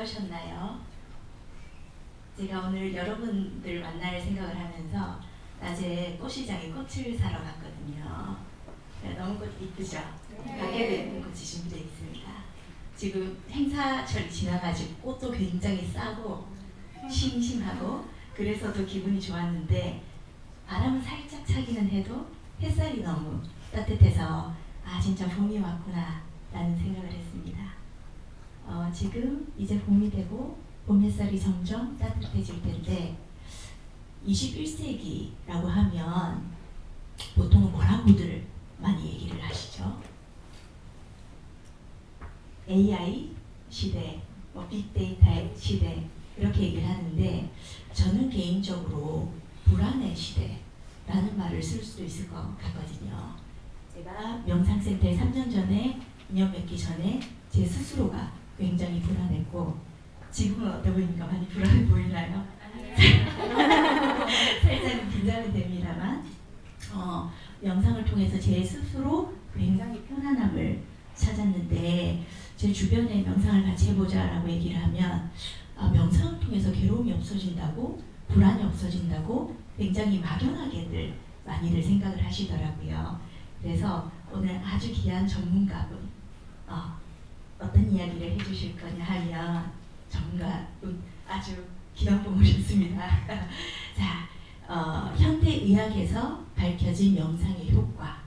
어떠셨나요? 제가 오늘 여러분들 만날 생각을 하면서 낮에 꽃시장에 꽃을 사러 갔거든요. 너무 꽃 이쁘죠? 가게도 예쁜 꽃이 준비되어 있습니다. 지금 행사철이 지나가지고 꽃도 굉장히 싸고 심심하고 그래서 더 기분이 좋았는데 바람은 살짝 차기는 해도 햇살이 너무 따뜻해서 아 진짜 봄이 왔구나 라는 생각을 했습니다. 지금 이제 봄이 되고 봄 햇살이 점점 따뜻해질 텐데 21세기라고 하면 보통은 뭐라고들 많이 얘기를 하시죠? AI 시대, 빅데이터의 시대 이렇게 얘기를 하는데 저는 개인적으로 불안의 시대라는 말을 쓸 수도 있을 것 같거든요. 제가 명상센터에 3년 전에 인연 맺기 전에 제 스스로가 굉장히 불안했고 지금은 어때 보입니까? 많이 불안해 보이나요? 살짝 긴장이 됩니다만 명상을 통해서 제 스스로 굉장히 편안함을 찾았는데 제 주변에 명상을 같이 해보자라고 얘기를 하면 명상을 통해서 괴로움이 없어진다고 불안이 없어진다고 굉장히 막연하게들 많이들 생각을 하시더라고요. 그래서 오늘 아주 귀한 전문가분 어떤 이야기를 해주실 거냐 하면 전문가분 아주 귀한 분 모셨습니다. 자, 현대의학에서 밝혀진 명상의 효과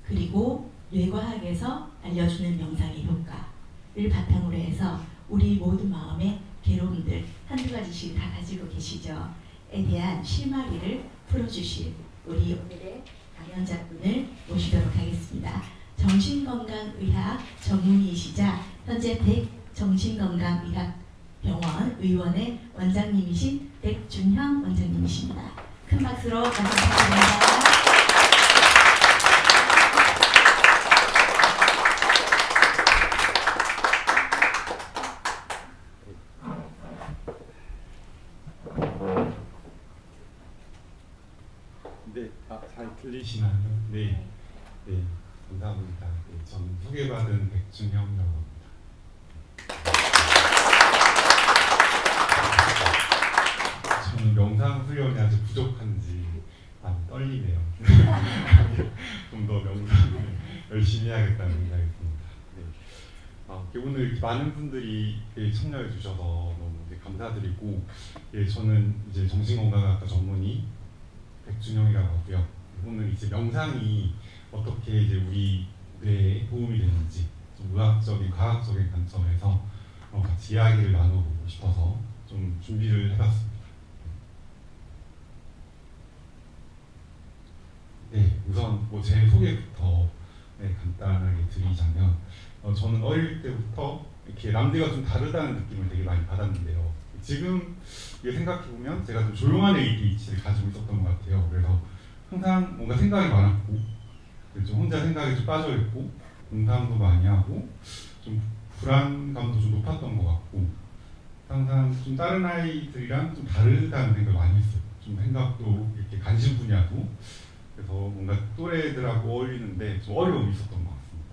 그리고 뇌과학에서 알려주는 명상의 효과를 바탕으로 해서 우리 모든 마음의 괴로움들 한두 가지씩 다 가지고 계시죠. 에 대한 실마리를 풀어주실 우리 오늘의 강연자분을 모시도록 하겠습니다. 정신건강의학 전문의이시자 현재 정신건강의학병원 의원의 원장님이신 백준형 원장님이십니다. 큰 박수로 감사드립니다. 네, 잘 들리시나요? 네, 네, 감사합니다. 네, 저는 소개받은 백준형이라고 합니다. 저는 명상 훈련이 아직 부족한지 많이 떨리네요. 좀 더 명상을 열심히 해야겠다는 생각이 듭니다. 네. 오늘 이렇게 많은 분들이 참여해 주셔서 너무 감사드리고, 저는 이제 정신건강학과 전문의 백준형이라고 하고요. 오늘 이제 명상이 어떻게 이제 우리 뇌에 도움이 되는지 좀 의학적인, 과학적인 관점에서 같이 이야기를 나눠보고 싶어서 좀 준비를 해봤습니다. 네, 우선 제 소개부터 간단하게 드리자면 저는 어릴 때부터 이렇게 남들과 좀 다르다는 느낌을 되게 많이 받았는데요. 지금 생각해보면 제가 좀 조용한 ADHD를 가지고 있었던 것 같아요. 그래서 항상 뭔가 생각이 많았고 좀 혼자 생각에 좀 빠져있고 공상도 많이 하고 좀 불안감도 좀 높았던 것 같고 항상 좀 다른 아이들이랑 좀 다르다는 생각을 많이 했어요. 좀 생각도 이렇게 관심 분야도 그래서 뭔가 또래들하고 어울리는데 좀 어려움이 있었던 것 같습니다.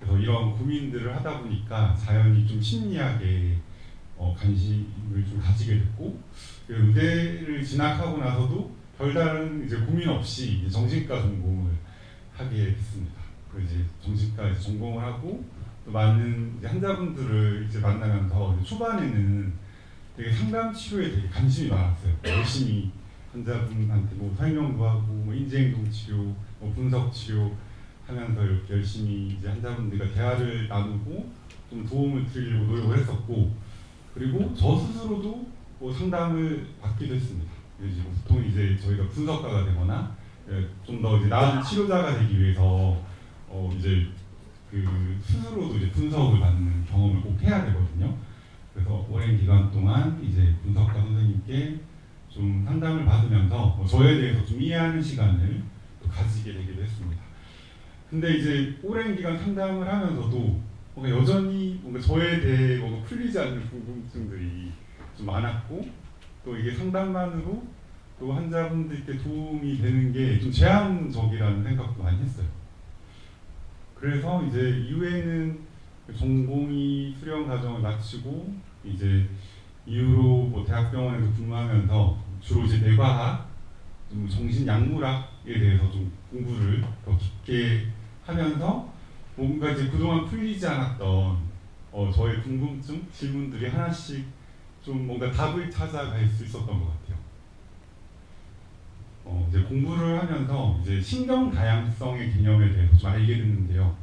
그래서 이런 고민들을 하다 보니까 자연히 좀 심리학에 관심을 좀 가지게 됐고 의대를 진학하고 나서도 별다른 이제 고민 없이 이제 정신과 전공을 하게 됐습니다. 그래서 이제 정신과 이제 전공을 하고 또 많은 이제 환자분들을 이제 만나면서 이제 초반에는 되게 상담 치료에 되게 관심이 많았어요. 열심히 환자분한테 설명도 하고 인지행동 치료, 분석 치료 하면서 이렇게 열심히 이제 환자분들과 대화를 나누고 좀 도움을 드리려고 노력을 했었고 그리고 저 스스로도 상담을 받기도 했습니다. 보통 이제 저희가 분석가가 되거나 좀 더 이제 나은 치료자가 되기 위해서 이제 그 스스로도 이제 분석을 받는 경험을 꼭 해야 되거든요. 그래서 오랜 기간 동안 이제 분석가 선생님께 좀 상담을 받으면서 저에 대해서 좀 이해하는 시간을 또 가지게 되기도 했습니다. 근데 이제 오랜 기간 상담을 하면서도 뭔가 여전히 뭔가 저에 대해 뭔가 풀리지 않는 궁금증들이 좀 많았고 또 이게 상담만으로 또 환자분들께 도움이 되는 게 좀 제한적이라는 생각도 많이 했어요. 그래서 이제 이후에는 전공의 수련 과정을 마치고 이제 이후로 뭐 대학병원에서 근무하면서 주로 이제 뇌과학, 좀 정신약물학에 대해서 좀 공부를 더 깊게 하면서 뭔가 이제 그동안 풀리지 않았던 저의 궁금증, 질문들이 하나씩 좀 뭔가 답을 찾아갈 수 있었던 것 같아요. 이제 공부를 하면서 이제 신경 다양성의 개념에 대해서 좀 알게 됐는데요.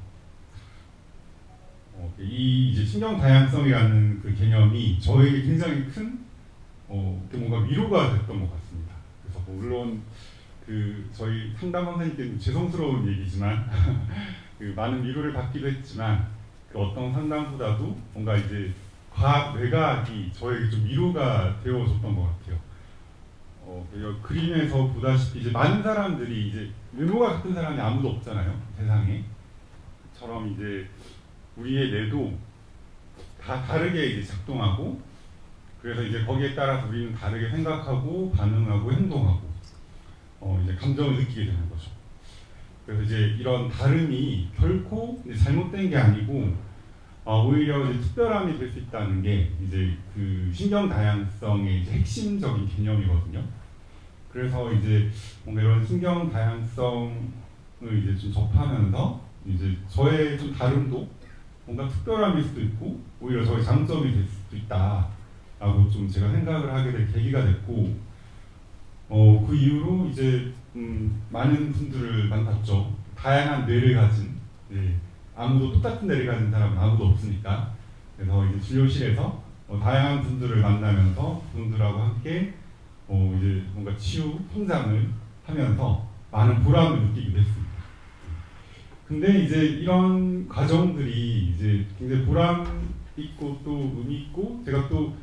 이 이제 신경 다양성이라는 그 개념이 저에게 굉장히 큰 뭔가 위로가 됐던 것 같습니다. 그래서 물론 그 저희 상담 선생님께는 죄송스러운 얘기지만 그 많은 위로를 받기도 했지만 그 어떤 상담보다도 뭔가 이제 과학 뇌과학이 저에게 좀 위로가 되어줬던 것 같아요. 그림에서 보다시피 이제 많은 사람들이 이제 외모가 같은 사람이 아무도 없잖아요, 세상에. 처럼 이제 우리의 뇌도 다 다르게 이제 작동하고, 그래서 이제 거기에 따라서 우리는 다르게 생각하고 반응하고 행동하고 이제 감정을 느끼게 되는 거죠. 그래서 이제 이런 다름이 결코 이제 잘못된 게 아니고 오히려 이제 특별함이 될 수 있다는 게 이제 그 신경 다양성의 이제 핵심적인 개념이거든요. 그래서 이제 뭔가 이런 신경 다양성을 이제 좀 접하면서 이제 저의 좀 다름도 뭔가 특별함일 수도 있고 오히려 저의 장점이 될 수도 있다라고 좀 제가 생각을 하게 될 계기가 됐고, 그 이후로 이제 많은 분들을 만났죠. 다양한 뇌를 가진, 아무도 똑같은 뇌를 가진 사람은 아무도 없으니까. 그래서 이제 진료실에서 다양한 분들을 만나면서 그분들하고 함께 이제 뭔가 치유 성장을 하면서 많은 보람을 느끼게 됐습니다. 근데 이제 이런 과정들이 이제 굉장히 보람 있고 또 의미 있고, 제가 또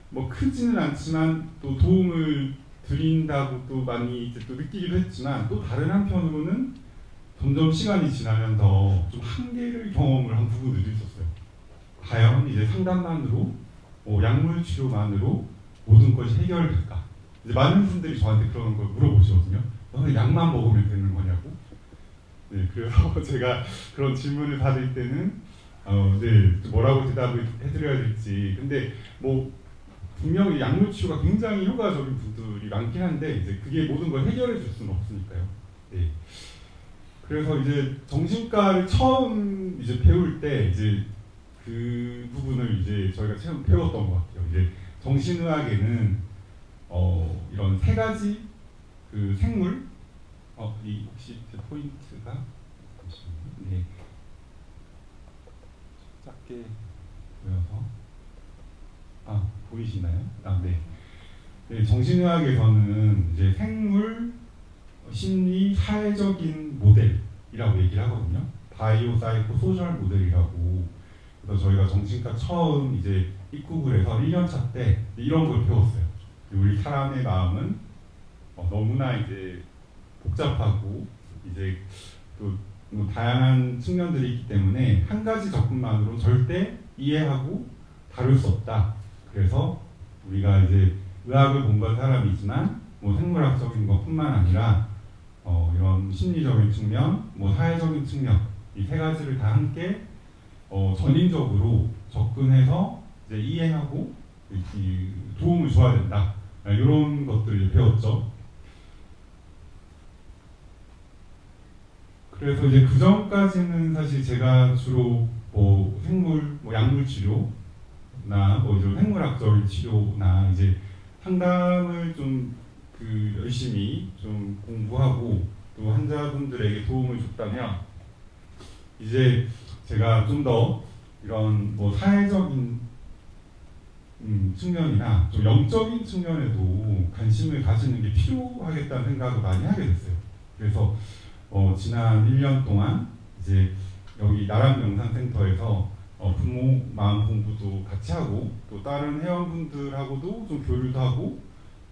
뭐 크지는 않지만 또 도움을 드린다고 또 많이 이제 또 느끼기도 했지만, 또 다른 한편으로는 점점 시간이 지나면서 좀 한계를 경험을 한 부분들도 있었어요. 과연 이제 상담만으로, 약물 치료만으로 모든 것이 해결될까? 이제 많은 분들이 저한테 그런 걸 물어보시거든요. 너는 약만 먹으면 되는 거냐고? 네, 그래서 제가 그런 질문을 받을 때는 뭐라고 대답을 해드려야 될지. 근데 뭐 분명히 약물 치료가 굉장히 효과적인 분들이 많긴 한데 이제 그게 모든 걸 해결해 줄 수는 없으니까요. 네. 그래서 이제 정신과를 처음 이제 배울 때 이제 그 부분을 이제 저희가 처음 배웠던 것 같아요. 이제 정신의학에는 이런 세 가지 그 생물, 이 혹시 제 포인트가 네, 작게 보여서 보이시나요? 네. 네, 정신의학에서는 이제 생물, 심리, 사회적인 모델이라고 얘기를 하거든요. 바이오, 사이코, 소셜 모델이라고. 그래서 저희가 정신과 처음 이제 입국을 해서 1년차 때 이런 걸 배웠어요. 우리 사람의 마음은 너무나 이제 복잡하고 이제 또 뭐 다양한 측면들이 있기 때문에 한 가지 접근만으로 절대 이해하고 다룰 수 없다. 그래서 우리가 이제 의학을 공부한 사람이지만 뭐 생물학적인 것뿐만 아니라 이런 심리적인 측면, 뭐 사회적인 측면, 이 세 가지를 다 함께 전인적으로 접근해서 이제 이해하고 도움을 줘야 된다. 이런 것들을 배웠죠. 그래서 이제 그 전까지는 사실 제가 주로 뭐 생물, 뭐 약물 치료나 뭐 이런 생물학적인 치료나 이제 상담을 좀 열심히 좀 공부하고 또 환자분들에게 도움을 줬다면, 이제 제가 좀 더 이런 뭐 사회적인 측면이나 좀 영적인 측면에도 관심을 가지는 게 필요하겠다는 생각을 많이 하게 됐어요. 그래서 지난 1년 동안 이제 여기 나란명상센터에서 부모 마음 공부도 같이 하고 또 다른 회원분들하고도 좀 교류도 하고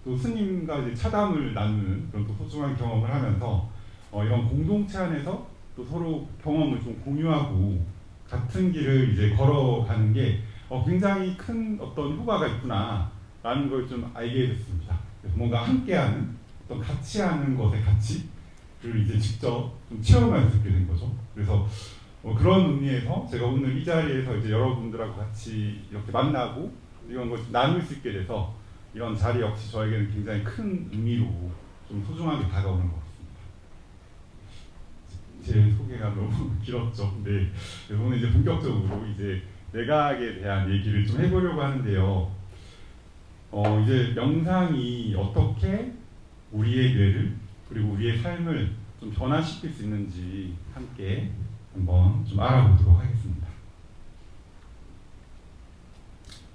또 스님과 이제 차담을 나누는 그런 또 소중한 경험을 하면서 이런 공동체 안에서 또 서로 경험을 좀 공유하고 같은 길을 이제 걸어가는 게 굉장히 큰 어떤 효과가 있구나라는 걸 좀 알게 됐습니다. 그래서 뭔가 함께하는 어떤 같이 하는 것의 가치를 이제 직접 좀 체험할 수 있게 된 거죠. 그래서 그런 의미에서 제가 오늘 이 자리에서 이제 여러분들하고 같이 이렇게 만나고 이런 걸 나눌 수 있게 돼서 이런 자리 역시 저에게는 굉장히 큰 의미로 좀 소중하게 다가오는 것 같습니다. 제 소개가 너무 길었죠. 네. 그래서 오늘 이제 본격적으로 이제 내각에 대한 얘기를 좀 해보려고 하는데요. 이제 명상이 어떻게 우리의 뇌를 그리고 우리의 삶을 좀 변화시킬 수 있는지 함께 한번 좀 알아보도록 하겠습니다.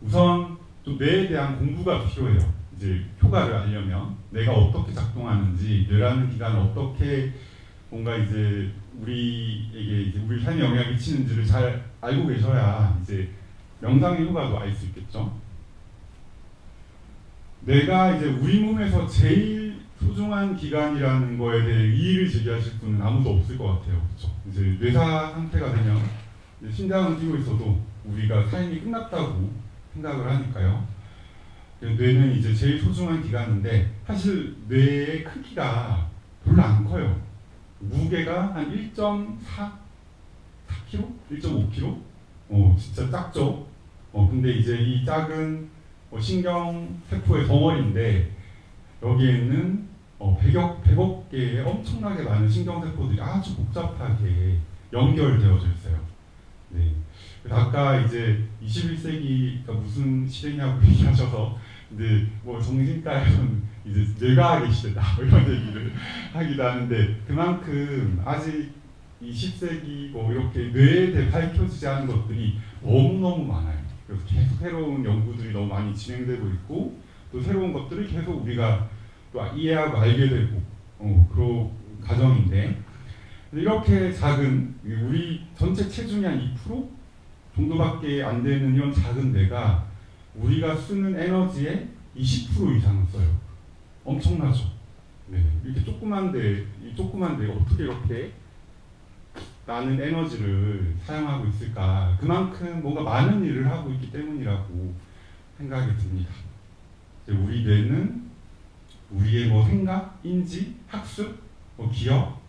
우선 좀 뇌에 대한 공부가 필요해요. 이제 효과를 알려면 뇌가 어떻게 작동하는지, 뇌라는 기관을 어떻게 뭔가 이제 우리에게 이제 우리 삶에 영향을 미치는지를 잘 알고 계셔야 이제 명상의 효과도 알 수 있겠죠. 뇌가 이제 우리 몸에서 제일 소중한 기관이라는 거에 대해 이의를 제기하실 분은 아무도 없을 것 같아요. 그렇죠? 이제 뇌사 상태가 되면 이제 심장은 뛰고 있어도 우리가 삶이 끝났다고 생각을 하니까요. 뇌는 이제 제일 소중한 기관인데 사실 뇌의 크기가 별로 안 커요. 무게가 한 1.4kg? 1.5kg? 진짜 작죠. 근데 이제 이 작은 신경세포의 덩어리인데 여기에는 100억 개의 엄청나게 많은 신경세포들이 아주 복잡하게 연결되어져 있어요. 네. 그래서 아까 이제 21세기가 무슨 시대냐고 얘기하셔서 근데 뭐 정신과에서는 이제 뇌과학의 시대다 이런 얘기를 하기도 하는데 그만큼 아직 20세기 뭐 이렇게 뇌에 대해 밝혀지지 않은 것들이 너무너무 많아요. 그래서 계속 새로운 연구들이 너무 많이 진행되고 있고 또 새로운 것들을 계속 우리가 또 이해하고 알게 되고 그런 과정인데 이렇게 작은 우리 전체 체중이 한 2% 정도밖에 안 되는 이런 작은 뇌가 우리가 쓰는 에너지의 20% 이상을 써요. 엄청나죠. 네, 이렇게 조그만 뇌가 어떻게 이렇게 많은 에너지를 사용하고 있을까? 그만큼 뭔가 많은 일을 하고 있기 때문이라고 생각이 듭니다. 우리 뇌는 우리의 뭐 생각, 인지, 학습, 기억,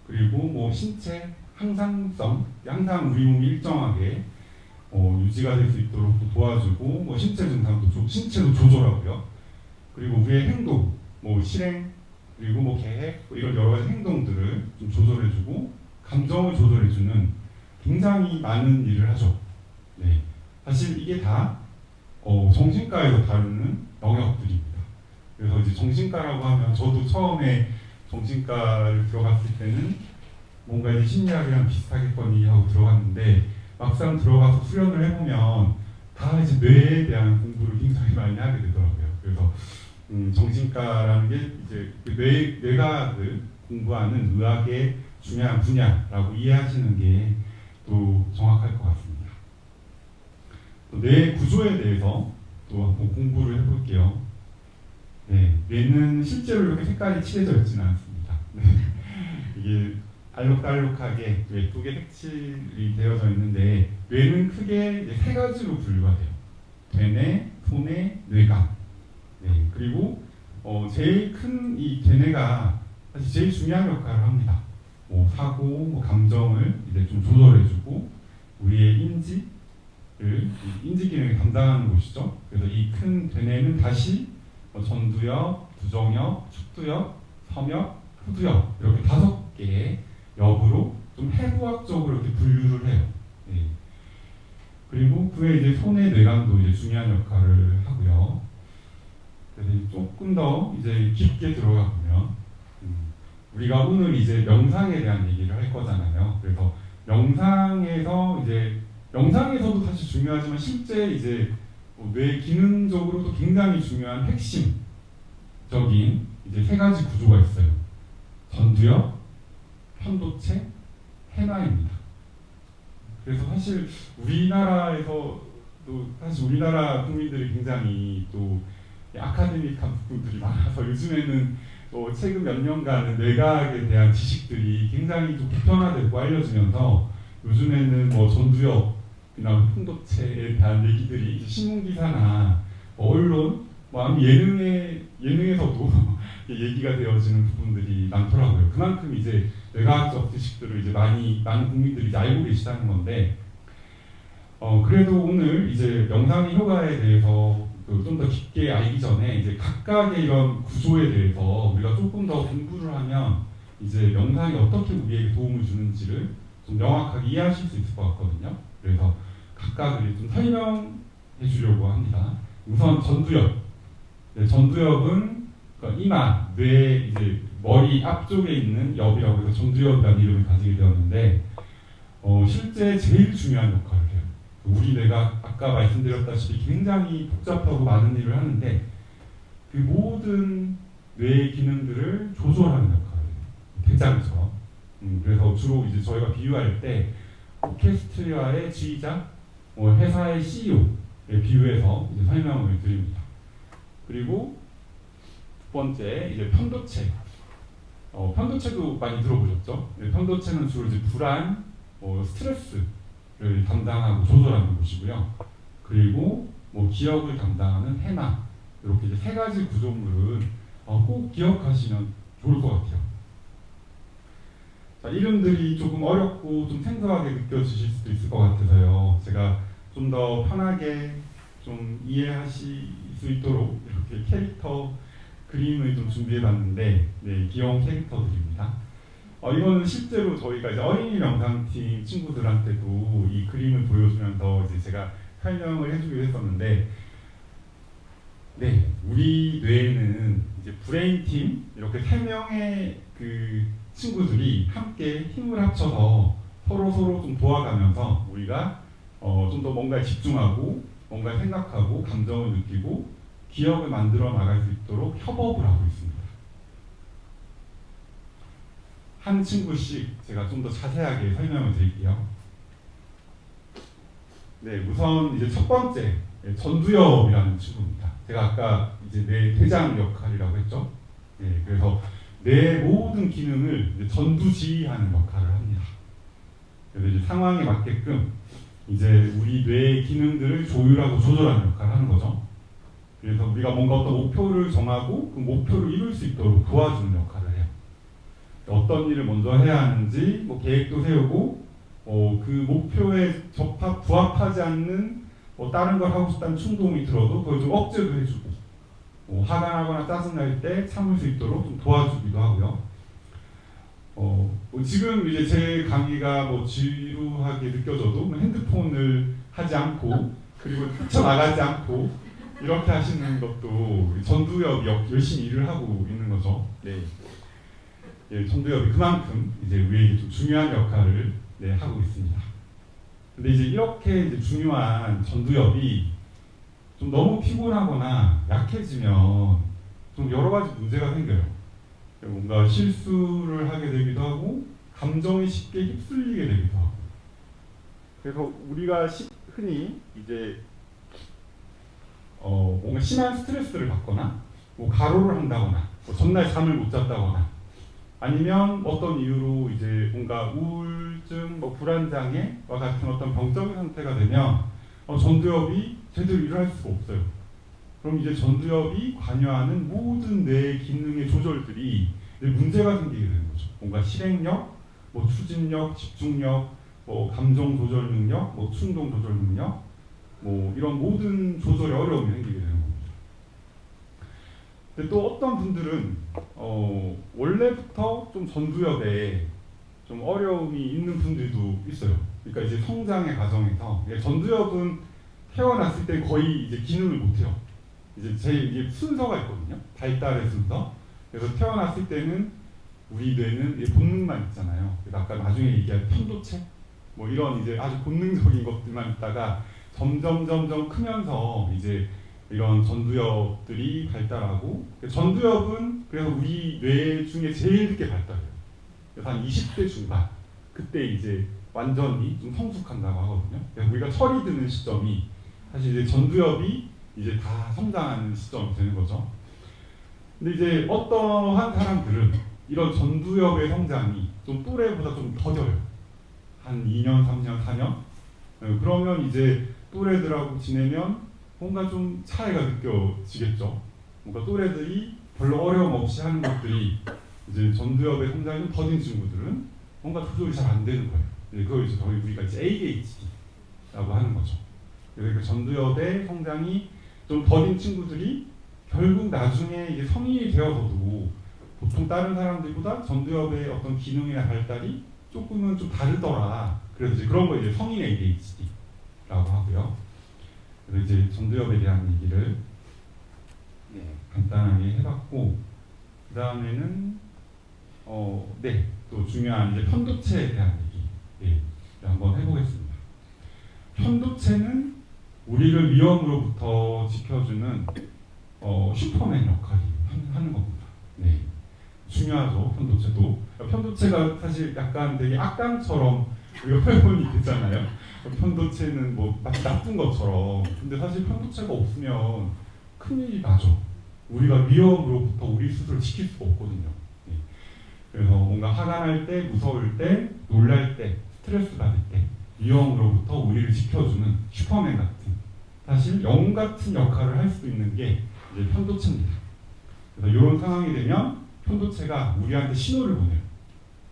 그리고 뭐 신체 항상성, 항상 우리 몸이 일정하게 유지가 될 수 있도록 도와주고 뭐 신체 증상도 신체도 조절하고요. 그리고 우리의 행동, 뭐 실행, 그리고 뭐 계획, 이런 여러 가지 행동들을 좀 조절해주고 감정을 조절해주는 굉장히 많은 일을 하죠. 네, 사실 이게 다 정신과에서 다루는 영역들입니다. 그래서 이제 정신과라고 하면 저도 처음에 정신과를 들어갔을 때는 뭔가 이제 심리학이랑 비슷하겠거니 하고 들어갔는데 막상 들어가서 수련을 해보면 다 이제 뇌에 대한 공부를 굉장히 많이 하게 되더라고요. 그래서 정신과라는 게 이제 뇌과학을 공부하는 의학의 중요한 분야라고 이해하시는 게 또 정확할 것 같습니다. 또 뇌 구조에 대해서 또 한번 공부를 해볼게요. 네, 뇌는 실제로 이렇게 색깔이 칠해져 있지는 않습니다. 이게 알록달록하게 예쁘게 색칠이 되어져 있는데 뇌는 크게 이제 세 가지로 분류가 돼요. 대뇌, 소뇌, 뇌관. 네, 그리고 제일 큰 이 대뇌가 사실 제일 중요한 역할을 합니다. 뭐 사고, 뭐 감정을 이제 좀 조절해주고 우리의 인지 기능을 담당하는 곳이죠. 그래서 이 큰 대뇌는 다시 전두엽, 부정엽, 축두엽, 섬엽, 후두엽 이렇게 5개의 엽으로 좀 해부학적으로 이렇게 분류를 해요. 네. 그리고 그에 이제 소뇌 뇌관도 이제 중요한 역할을 하고요. 그래서 조금 더 이제 깊게 들어가 보면 우리가 오늘 이제 명상에 대한 얘기를 할 거잖아요. 그래서 명상에서도 사실 중요하지만 실제 이제 뇌 기능적으로도 굉장히 중요한 핵심적인 이제 3가지 구조가 있어요. 전두엽, 편도체, 해마입니다. 그래서 사실 우리나라에서도 사실 우리나라 국민들이 굉장히 또 아카데믹한 부분들이 많아서 요즘에는 최근 몇 년간은 뇌과학에 대한 지식들이 굉장히 좀 보편화되고 알려지면서 요즘에는 뭐 전두엽이나 편도체에 대한 얘기들이 신문 기사나 언론, 예능에서도 얘기가 되어지는 부분들이 많더라고요. 그만큼 이제 뇌과학적 지식들을 이제 많은 국민들이 이제 알고 계시다는 건데, 그래도 오늘 이제 명상의 효과에 대해서 좀 더 깊게 알기 전에 이제 각각의 이런 구조에 대해서 우리가 조금 더 공부를 하면 이제 명상이 어떻게 우리에게 도움을 주는지를 좀 명확하게 이해하실 수 있을 것 같거든요. 그래서 각각을 좀 설명해 주려고 합니다. 우선 전두엽. 네, 전두엽은 이마, 뇌 이제 머리 앞쪽에 있는 엽이라고 해서 전두엽이라는 이름을 가지게 되었는데, 실제 제일 중요한 역할을 해요. 우리 뇌가 아까 말씀드렸다시피 굉장히 복잡하고 많은 일을 하는데 그 모든 뇌의 기능들을 조절하는 역할을 해요. 대장처럼. 그래서 주로 이제 저희가 비유할 때 오케스트라의 지휘자, 회사의 CEO에 비유해서 이제 설명을 드립니다. 그리고 두 번째 이제 편도체. 편도체도 많이 들어보셨죠? 편도체는 주로 이제 불안, 스트레스를 담당하고 조절하는 곳이고요. 그리고 기억을 담당하는 해나, 이렇게 이제 세 가지 구조물은 꼭 기억하시면 좋을 것 같아요. 자, 이름들이 조금 어렵고 좀 생소하게 느껴지실 수도 있을 것 같아서요. 제가 좀 더 편하게 좀 이해하실 수 있도록 이렇게 캐릭터 그림을 좀 준비해봤는데, 네, 귀여운 캐릭터들입니다. 이거는 실제로 저희가 이제 어린이 명상팀 친구들한테도 이 그림을 보여주면서 이제 제가 설명을 해주기로 했었는데, 네, 우리 뇌에는 이제 브레인팀 이렇게 3명의 그 친구들이 함께 힘을 합쳐서 서로 좀 도와가면서 우리가 좀 더 뭔가에 집중하고 뭔가 생각하고 감정을 느끼고 기억을 만들어 나갈 수 있도록 협업을 하고 있습니다. 한 친구씩 제가 좀 더 자세하게 설명을 드릴게요. 네, 우선 이제 첫 번째 전두엽이라는 친구입니다. 제가 아까 이제 뇌 대장 역할이라고 했죠. 네, 그래서 뇌 모든 기능을 이제 전두지휘하는 역할을 합니다. 그래서 이제 상황에 맞게끔 이제 우리 뇌의 기능들을 조율하고 조절하는 역할을 하는 거죠. 그래서 우리가 뭔가 어떤 목표를 정하고 그 목표를 이룰 수 있도록 도와주는 역할을 해요. 어떤 일을 먼저 해야 하는지 계획도 세우고 그 목표에 부합하지 않는 다른 걸 하고 싶다는 충동이 들어도 그걸 좀 억제도 해주고 화가 나거나 짜증날 때 참을 수 있도록 좀 도와주기도 하고요. 지금 이제 제 강의가 지루하게 느껴져도 핸드폰을 하지 않고 그리고 뛰쳐나가지 않고 이렇게 하시는 것도 전두엽이 열심히 일을 하고 있는 거죠. 네. 예, 전두엽이 그만큼 이제 우리에게 좀 중요한 역할을 하고 있습니다. 근데 이제 이렇게 이제 중요한 전두엽이 좀 너무 피곤하거나 약해지면 좀 여러 가지 문제가 생겨요. 뭔가 실수를 하게 되기도 하고 감정이 쉽게 휩쓸리게 되기도 하고. 그래서 우리가 흔히 이제 뭔가 심한 스트레스를 받거나 가로를 한다거나 전날 잠을 못 잤다거나 아니면 어떤 이유로 이제 뭔가 우울증, 불안장애와 같은 어떤 병적인 상태가 되면 전두엽이 제대로 일을 할 수가 없어요. 그럼 이제 전두엽이 관여하는 모든 뇌 기능의 조절들이 문제가 생기게 되는 거죠. 뭔가 실행력, 추진력, 집중력, 감정 조절 능력, 충동 조절 능력, 이런 모든 조절에 어려움이 생기게 되는 겁니다. 근데 또 어떤 분들은 원래부터 좀 전두엽에 좀 어려움이 있는 분들도 있어요. 그러니까 이제 성장의 과정에서 전두엽은 태어났을 때 거의 이제 기능을 못해요. 이게 순서가 있거든요. 발달의 순서. 그래서 태어났을 때는 우리 뇌는 본능만 있잖아요. 그래서 아까 나중에 얘기할 편도체 이런 이제 아주 본능적인 것들만 있다가 점점 크면서 이제 이런 전두엽들이 발달하고 전두엽은 그래서 우리 뇌 중에 제일 늦게 발달해요. 그래서 한 20대 중반 그때 이제 완전히 좀 성숙한다고 하거든요. 그래서 우리가 철이 드는 시점이 사실 이제 전두엽이 이제 다 성장하는 시점이 되는 거죠. 근데 이제 어떠한 사람들은 이런 전두엽의 성장이 좀 또래보다 좀 더뎌요. 한 2년, 3년, 4년? 그러면 이제 또래들하고 지내면 뭔가 좀 차이가 느껴지겠죠. 뭔가 또래들이 별로 어려움 없이 하는 것들이 이제 전두엽의 성장이 좀 더딘 친구들은 뭔가 조절이 잘 안 되는 거예요. 그걸 이제 우리가 이제 ADHD라고 하는 거죠. 그래서 그 전두엽의 성장이 좀 더딘 친구들이 결국 나중에 이게 성인이 되어서도 보통 다른 사람들보다 전두엽의 어떤 기능이나 발달이 조금은 좀 다르더라. 그래서 이제 그런 거 이제 성인 ADHD라고 하고요. 그래서 이제 전두엽에 대한 얘기를 간단하게 해봤고, 그 다음에는 또 중요한 이제 편도체에 대한 얘기 한번 해보겠습니다. 편도체는 우리를 위험으로부터 지켜주는 슈퍼맨 역할이 하는 겁니다. 네, 중요하죠. 편도체도. 편도체가 사실 약간 되게 악당처럼 우리가 표현이 되잖아요. 편도체는 뭐 마치 나쁜 것처럼. 근데 사실 편도체가 없으면 큰일이 나죠. 우리가 위험으로부터 우리 스스로 지킬 수가 없거든요. 네. 그래서 뭔가 화가 날 때, 무서울 때, 놀랄 때, 스트레스 받을 때 위험으로부터 우리를 지켜주는 슈퍼맨 같은, 사실 영웅 같은 역할을 할 수 있는 게 이제 편도체입니다. 그래서 이런 상황이 되면 편도체가 우리한테 신호를 보내요.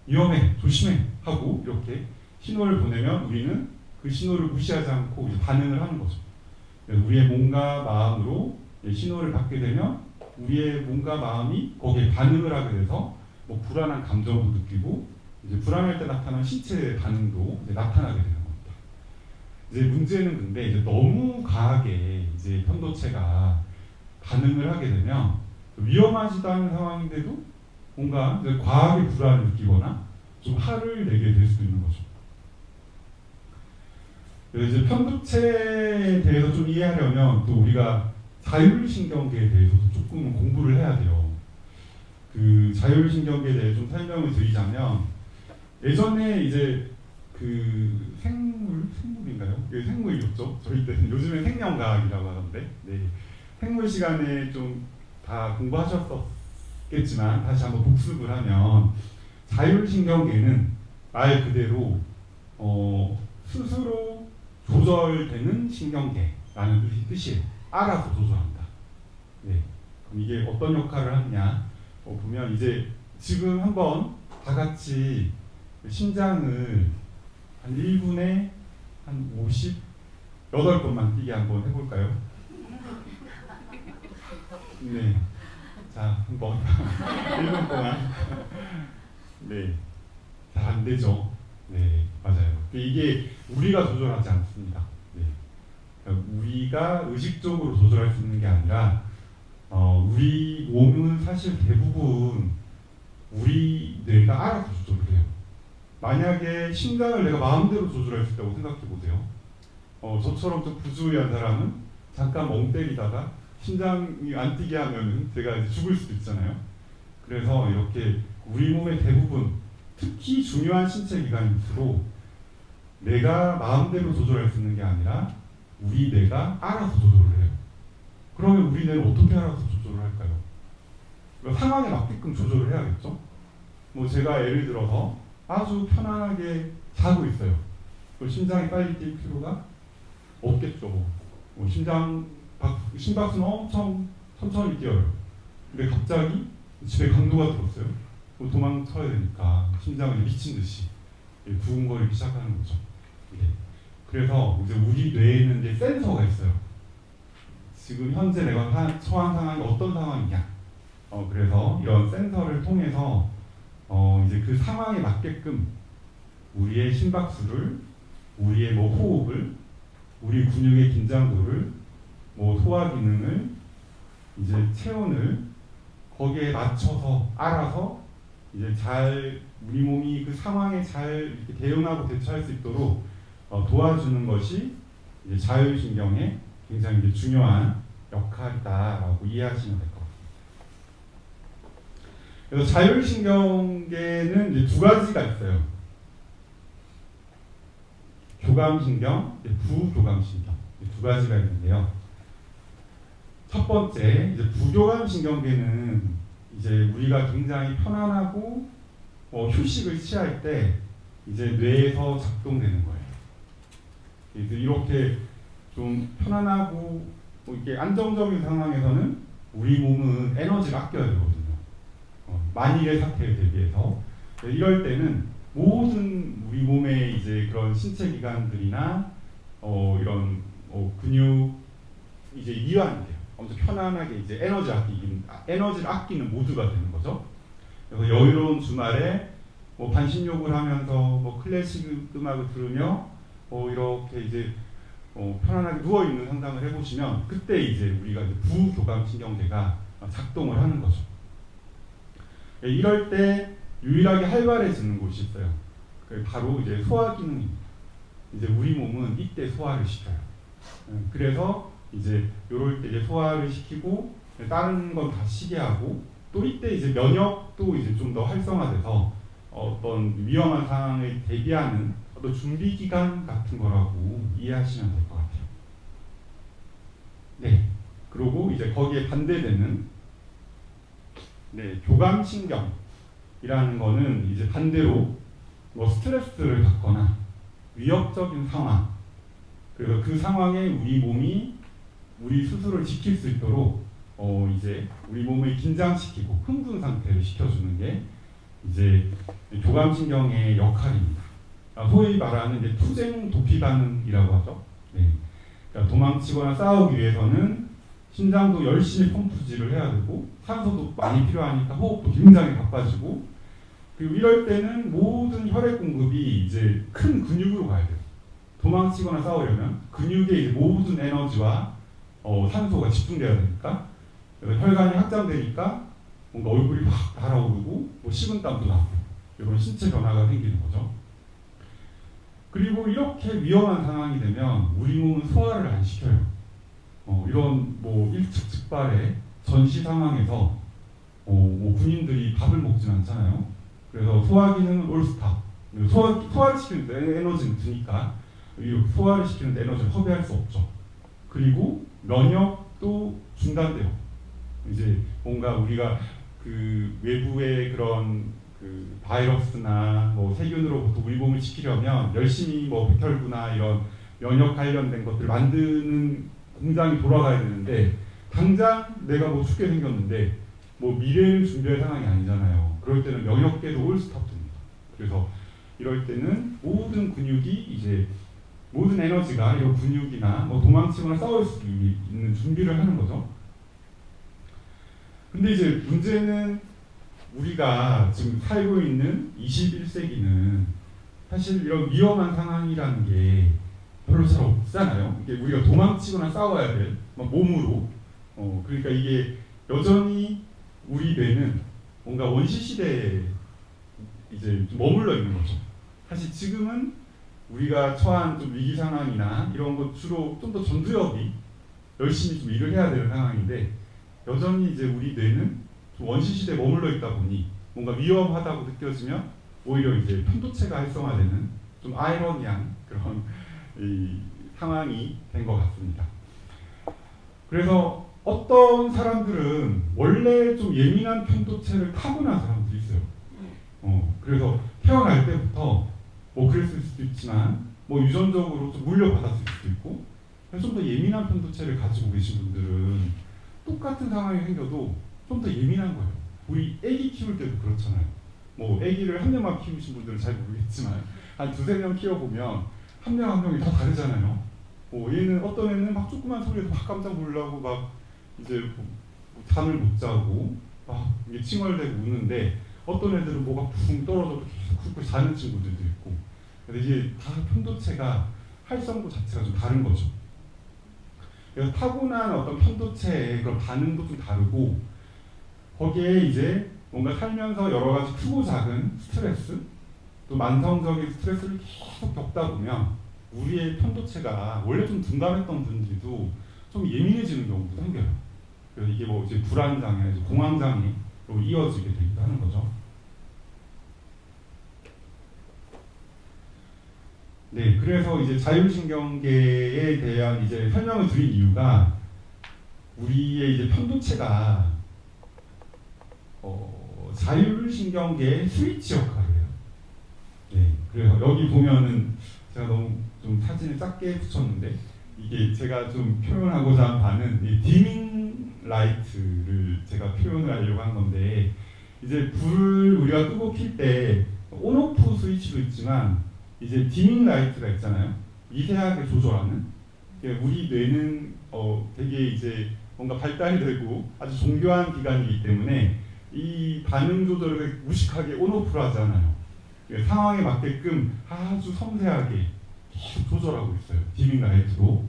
위험해, 조심해 하고 이렇게 신호를 보내면 우리는 그 신호를 무시하지 않고 이제 반응을 하는 거죠. 그래서 우리의 몸과 마음으로 신호를 받게 되면 우리의 몸과 마음이 거기에 반응을 하게 돼서 뭐 불안한 감정도 느끼고, 이제 불안할 때 나타나는 신체 반응도 이제 나타나게 되는 겁니다. 이제 문제는 근데 이제 너무 강하게 이제 편도체가 반응을 하게 되면 위험하지도 않은 상황인데도 뭔가 이제 과하게 불안을 느끼거나 좀 화를 내게 될 수도 있는 거죠. 그래서 이제 편도체에 대해서 좀 이해하려면 또 우리가 자율신경계에 대해서도 조금 공부를 해야 돼요. 그 자율신경계에 대해 좀 설명을 드리자면, 예전에 이제 그 생물인가요? 생물이었죠. 저희 때는 요즘에 생명과학이라고 하던데, 네. 생물 시간에 좀 다 공부하셨었겠지만 다시 한번 복습을 하면, 자율신경계는 말 그대로 스스로 조절되는 신경계라는 뜻이에요. 알아서 조절한다. 네. 그럼 이게 어떤 역할을 하느냐 보면, 이제 지금 한번 다 같이 심장을 한 1분에 한 58번만 뛰게 한번 해볼까요? 네. 자, 한번 1분 동안. 네. 잘 안 되죠. 네, 맞아요. 이게 우리가 조절하지 않습니다. 네. 우리가 의식적으로 조절할 수 있는 게 아니라 우리 몸은 사실 대부분 우리 뇌가 알아서 조절을 해요. 만약에 심장을 내가 마음대로 조절할 수 있다고 생각해 보세요. 저처럼 좀 부주의한 사람은 잠깐 멍 때리다가 심장이 안 뛰게 하면 제가 이제 죽을 수도 있잖아요. 그래서 이렇게 우리 몸의 대부분, 특히 중요한 신체 기관일수록 내가 마음대로 조절할 수 있는 게 아니라 우리 뇌가 알아서 조절을 해요. 그러면 우리 뇌는 어떻게 알아서 조절을 할까요? 그러니까 상황에 맞게끔 조절을 해야겠죠? 뭐 제가 예를 들어서 아주 편안하게 자고 있어요. 그럼 심장이 빨리 뛸 필요가 없겠죠. 뭐 심박수는 엄청 천천히 뛰어요. 근데 갑자기 집에 강도가 들었어요. 도망쳐야 되니까 심장은 미친 듯이 두근거리기 시작하는 거죠. 네. 그래서 이제 우리 뇌에는 이제 센서가 있어요. 지금 현재 내가 처한 상황이 어떤 상황이냐. 그래서 이런 센서를 통해서 이제 그 상황에 맞게끔 우리의 심박수를, 우리의 뭐 호흡을, 우리 근육의 긴장도를, 뭐 소화 기능을, 이제 체온을 거기에 맞춰서 알아서 이제 잘 우리 몸이 그 상황에 잘 이렇게 대응하고 대처할 수 있도록 도와주는 것이 이제 자율신경의 굉장히 이제 중요한 역할이다라고 이해하시면 될 것 같습니다. 그래서 자율신경계는 이제 두 가지가 있어요. 교감신경, 부교감신경, 두 가지가 있는데요. 첫 번째, 이제 부교감신경계는 이제 우리가 굉장히 편안하고 휴식을 취할 때 이제 뇌에서 작동되는 거예요. 그래서 이렇게 좀 편안하고 이렇게 안정적인 상황에서는 우리 몸은 에너지를 아껴야 되거든요. 만일의 사태에 대비해서. 이럴 때는 모든 우리 몸의 이제 그런 신체 기관들이나 이런 근육 이제 이완이 돼요. 엄청 편안하게 이제 에너지를 아끼는 모드가 되는 거죠. 그래서 여유로운 주말에 뭐 반신욕을 하면서 뭐 클래식 음악을 들으며 이렇게 이제 편안하게 누워 있는 상상을 해보시면 그때 이제 우리가 이제 부교감신경계가 작동을 하는 거죠. 이럴 때 유일하게 활발해지는 곳이 있어요. 바로 이제 소화 기능입니다. 이제 우리 몸은 이때 소화를 시켜요. 그래서 이제 요럴 때 이제 소화를 시키고 다른 건 다 쉬게 하고 또 이때 이제 면역도 이제 좀 더 활성화돼서 어떤 위험한 상황에 대비하는 어떤 준비 기간 같은 거라고 이해하시면 될 것 같아요. 네. 그리고 이제 거기에 반대되는 교감신경이라는 거는 이제 반대로 뭐 스트레스를 받거나 위협적인 상황, 그래서 그 상황에 우리 몸이 우리 스스로를 지킬 수 있도록 이제 우리 몸을 긴장시키고 흥분 상태를 시켜주는 게 이제 교감신경의 역할입니다. 소위 말하는 이제 투쟁 도피 반응이라고 하죠. 네. 그러니까 도망치거나 싸우기 위해서는 심장도 열심히 펌프질을 해야 되고 산소도 많이 필요하니까 호흡도 굉장히 바빠지고 그리고 이럴 때는 모든 혈액 공급이 이제 큰 근육으로 가야 돼요. 도망치거나 싸우려면 근육에 이제 모든 에너지와 산소가 집중돼야 되니까 혈관이 확장되니까 뭔가 얼굴이 확 달아오르고 뭐 식은땀도 나고 이런 신체 변화가 생기는 거죠. 그리고 이렇게 위험한 상황이 되면 우리 몸은 소화를 안 시켜요. 이런 뭐 일측즉발의 전시 상황에서 뭐 군인들이 밥을 먹진 않잖아요. 그래서 소화 기능은 올스탑. 소화를 시키는데 에너지는 드니까 소화를 시키는데 에너지를 허비할 수 없죠. 그리고 면역도 중단돼요. 이제 뭔가 우리가 그 외부의 그런 그 바이러스나 뭐 세균으로부터 우리 몸을 지키려면 열심히 뭐 백혈구나 이런 면역 관련된 것들을 만드는 공장이 돌아가야 되는데 당장 내가 뭐 죽게 생겼는데 뭐 미래를 준비할 상황이 아니잖아요. 그럴 때는 면역계도 올스탑됩니다. 그래서 이럴 때는 모든 근육이 이제 모든 에너지가 이런 근육이나 뭐 도망치거나 싸울 수 있는 준비를 하는 거죠. 근데 이제 문제는 우리가 지금 살고 있는 21세기는 사실 이런 위험한 상황이라는 게 별로 잘 없잖아요. 이게 우리가 도망치거나 싸워야 될 몸으로. 그러니까 이게 여전히 우리 뇌는 뭔가 원시 시대에 이제 좀 머물러 있는 거죠. 사실 지금은 우리가 처한 좀 위기 상황이나 이런 것 주로 좀 더 전투력이 열심히 좀 일을 해야 되는 상황인데 여전히 이제 우리 뇌는 좀 원시 시대에 머물러 있다 보니 뭔가 위험하다고 느껴지면 오히려 이제 편도체가 활성화되는 좀 아이러니한 그런 이 상황이 된 것 같습니다. 그래서 어떤 사람들은 원래 좀 예민한 편도체를 타고난 사람들이 있어요. 그래서 태어날 때부터 뭐 그랬을 수도 있지만 뭐 유전적으로 좀 물려받았을 수도 있고 좀 더 예민한 편도체를 가지고 계신 분들은 똑같은 상황이 생겨도 좀 더 예민한 거예요. 우리 애기 키울 때도 그렇잖아요. 뭐 애기를 한 명만 키우신 분들은 잘 모르겠지만 한 두세 명 키워보면 한 명 한 명이 다 다르잖아요. 얘는 어떤 애는 막 조그만 소리에서 막 깜짝 놀라고 막 이제 뭐 잠을 못 자고 막 이게 칭얼대고 우는데 어떤 애들은 뭐가 붕 떨어져도 계속 쿡쿡 자는 친구들도 있고. 근데 이게 다 편도체가 활성도 자체가 좀 다른 거죠. 그래서 타고난 어떤 편도체의 그런 반응도 좀 다르고 거기에 이제 뭔가 살면서 여러 가지 크고 작은 스트레스 또 만성적인 스트레스를 계속 겪다 보면 우리의 편도체가 원래 좀 둔감했던 분들도 좀 예민해지는 경우도 생겨요. 그래서 이게 뭐 이제 불안장애, 공황장애로 이어지게 되기도 하는 거죠. 네, 그래서 이제 자율신경계에 대한 이제 설명을 드린 이유가 우리의 이제 편도체가 자율신경계의 스위치 역할을 해요. 네, 그래서 여기 보면은 제가 너무 좀 사진을 작게 붙였는데 이게 제가 좀 표현하고자 한 바는 이 디밍 라이트를 제가 표현을 하려고 한 건데, 이제 불을 우리가 끄고 킬 때 온오프 스위치도 있지만 이제 디밍 라이트가 있잖아요. 미세하게 조절하는. 우리 뇌는 되게 이제 뭔가 발달되고 아주 정교한 기관이기 때문에 이 반응 조절을 무식하게 온오프를 하잖아요. 상황에 맞게끔 아주 섬세하게 계속 조절하고 있어요. 디밍 라이트로.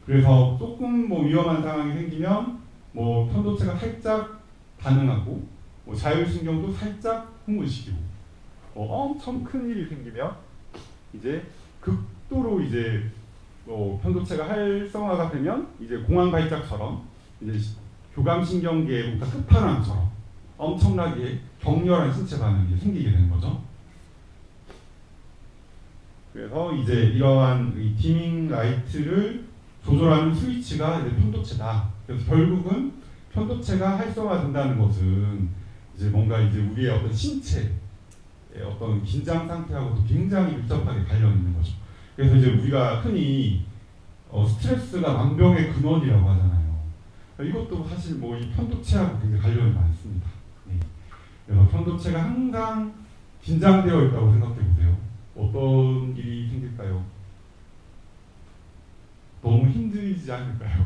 그래서 조금 뭐 위험한 상황이 생기면 뭐 편도체가 살짝 반응하고, 뭐 자율신경도 살짝 흥분시키고, 엄청 큰 일이 생기면 이제 극도로 이제 편도체가 활성화가 되면 이제 공황 발작처럼 이제 교감신경계의 뭔가 끝판왕처럼 엄청나게 격렬한 신체 반응이 생기게 되는 거죠. 그래서 이제 이러한 이 디밍 라이트를 조절하는 스위치가 이제 편도체다. 그래서 결국은 편도체가 활성화된다는 것은 이제 뭔가 이제 우리의 어떤 신체의 어떤 긴장 상태하고도 굉장히 밀접하게 관련 있는 거죠. 그래서 이제 우리가 흔히 스트레스가 만병의 근원이라고 하잖아요. 이것도 사실 뭐 이 편도체하고 굉장히 관련이 많습니다. 네. 그래서 편도체가 항상 긴장되어 있다고 생각해 보세요. 어떤 일이 생길까요? 너무 힘들지 않을까요?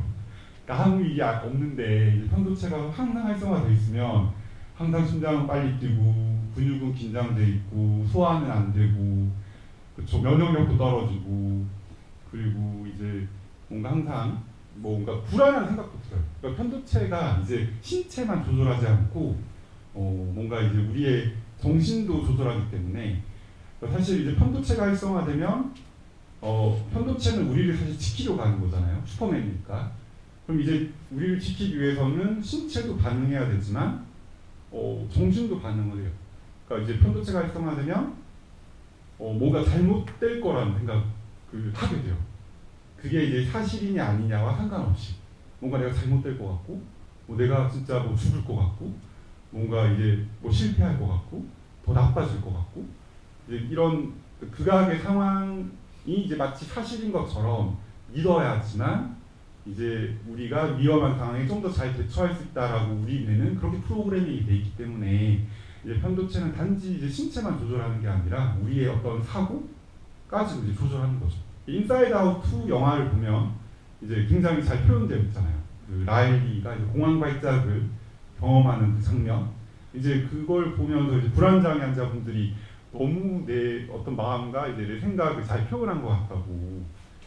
그러니까 아무 일이 없는데 편도체가 항상 활성화되어 있으면 항상 심장은 빨리 뛰고, 근육은 긴장돼 있고, 소화는 안 되고, 그쵸, 면역력도 떨어지고, 그리고 이제 뭔가 항상 뭔가 불안한 생각도 들어요. 그러니까 편도체가 이제 신체만 조절하지 않고 뭔가 이제 우리의 정신도 조절하기 때문에, 사실 이제 편도체가 활성화되면 편도체는 우리를 사실 지키려고 하는 거잖아요. 슈퍼맨이니까. 그럼 이제 우리를 지키기 위해서는 신체도 반응해야 되지만 정신도 반응을 해요. 그러니까 이제 편도체가 활성화되면 뭔가 잘못될 거라는 생각을 하게 돼요. 그게 이제 사실이냐 아니냐와 상관없이 뭔가 내가 잘못될 것 같고, 뭐 내가 진짜 뭐 죽을 것 같고, 뭔가 이제 뭐 실패할 것 같고, 더 나빠질 것 같고, 이제 이런 극악의 상황이 이제 마치 사실인 것처럼 믿어야지만 이제 우리가 위험한 상황에 좀 더 잘 대처할 수 있다라고 우리 뇌는 그렇게 프로그래밍이 돼 있기 때문에, 이제 편도체는 단지 이제 신체만 조절하는 게 아니라 우리의 어떤 사고까지도 이제 조절하는 거죠. 인사이드 아웃 2 영화를 보면 이제 굉장히 잘 표현되어 있잖아요. 그 라일리가 이제 공황 발작을 경험하는 그 장면. 이제 그걸 보면서 이제 불안장애 환자분들이 너무 내 어떤 마음과 이제 내 생각을 잘 표현한 것 같다고,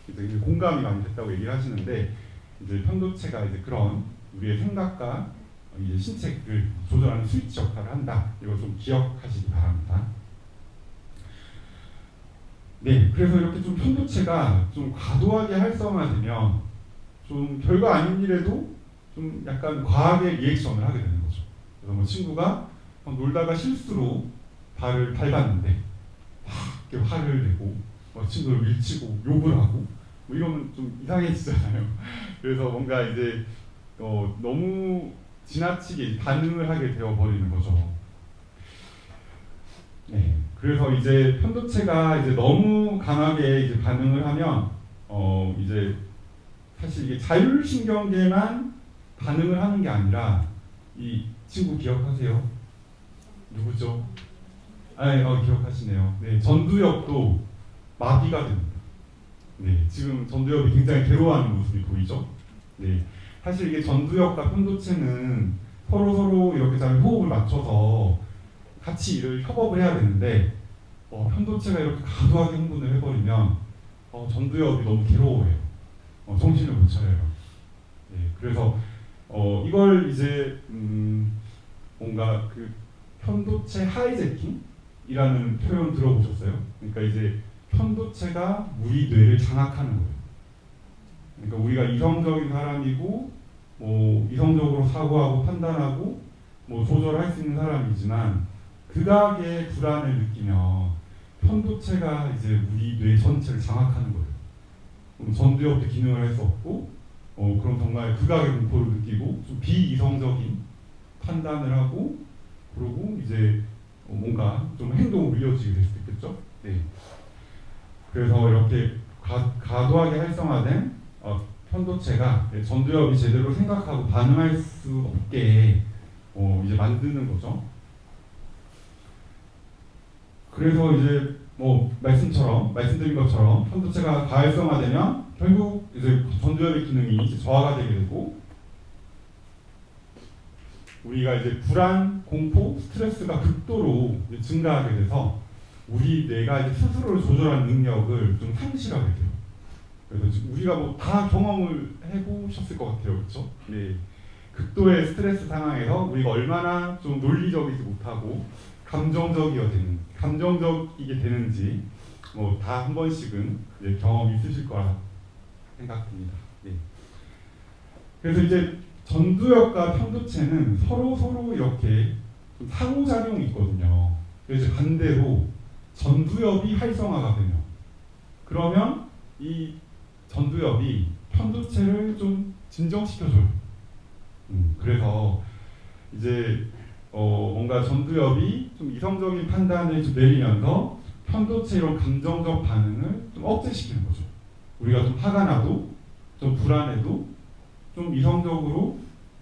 이제 공감이 많이 됐다고 얘기를 하시는데, 이제 편도체가 이제 그런 우리의 생각과 이제 신체를 조절하는 스위치 역할을 한다. 이걸 좀 기억하시기 바랍니다. 네, 그래서 이렇게 좀 편도체가 좀 과도하게 활성화되면 좀 별거 아닌 일에도 좀 약간 과하게 리액션을 하게 되는 거죠. 그래서 뭐 친구가 놀다가 실수로 발을 밟았는데 막 이렇게 화를 내고 친구를 밀치고 욕을 하고 뭐 이러면 좀 이상해지잖아요. 그래서 뭔가 이제 너무 지나치게 반응을 하게 되어버리는 거죠. 네, 그래서 이제 편도체가 이제 너무 강하게 이제 반응을 하면 이제 사실 이게 자율신경계만 반응을 하는 게 아니라, 이 친구 기억하세요? 누구죠? 기억하시네요. 네, 전두엽도 마비가 됩니다. 네, 지금 전두엽이 굉장히 괴로워하는 모습이 보이죠? 네, 사실 이게 전두엽과 편도체는 서로 이렇게 잘 호흡을 맞춰서 같이 일을 협업을 해야 되는데, 편도체가 이렇게 과도하게 흥분을 해버리면 전두엽이 너무 괴로워해요. 정신을 못 차려요. 네, 그래서 이걸 이제 뭔가 그 편도체 하이제킹이라는 표현 들어보셨어요? 그러니까 이제 편도체가 우리 뇌를 장악하는 거예요. 그러니까 우리가 이성적인 사람이고, 뭐 이성적으로 사고하고 판단하고 뭐 조절할 수 있는 사람이지만, 극악의 불안을 느끼면 편도체가 이제 우리 뇌 전체를 장악하는 거예요. 그럼 전두엽도 기능을 할 수 없고, 그럼 정말 극악의 공포를 느끼고 좀 비이성적인 판단을 하고, 그리고 이제 뭔가 좀 행동을 이어지게 될 수도 있겠죠. 네. 그래서 이렇게 과도하게 활성화된 편도체가 전두엽이 제대로 생각하고 반응할 수 없게 이제 만드는 거죠. 그래서 이제 말씀드린 것처럼 편도체가 과활성화되면 결국 이제 전두엽의 기능이 이제 저하가 되게 되고 우리가 이제 불안, 공포, 스트레스가 극도로 이제 증가하게 돼서 우리 뇌가 이제 스스로를 조절하는 능력을 좀 상실하게 돼요. 그래서 우리가 뭐 다 경험을 해보셨을 것 같아요, 그렇죠? 네. 극도의 스트레스 상황에서 우리가 얼마나 좀 논리적이지 못하고 감정적이게 되는지 뭐 다 한 번씩은 이제 경험이 있으실 거라 생각됩니다. 네. 그래서 이제 전두엽과 편도체는 서로 이렇게 좀 상호작용이 있거든요. 그래서 반대로 전두엽이 활성화가 되면 그러면 이 전두엽이 편도체를 좀 진정시켜줘요. 그래서 이제 뭔가 전두엽이 좀 이성적인 판단을 좀 내리면서 편도체 이런 감정적 반응을 좀 억제시키는 거죠. 우리가 좀 화가 나도 좀 불안해도 좀 이성적으로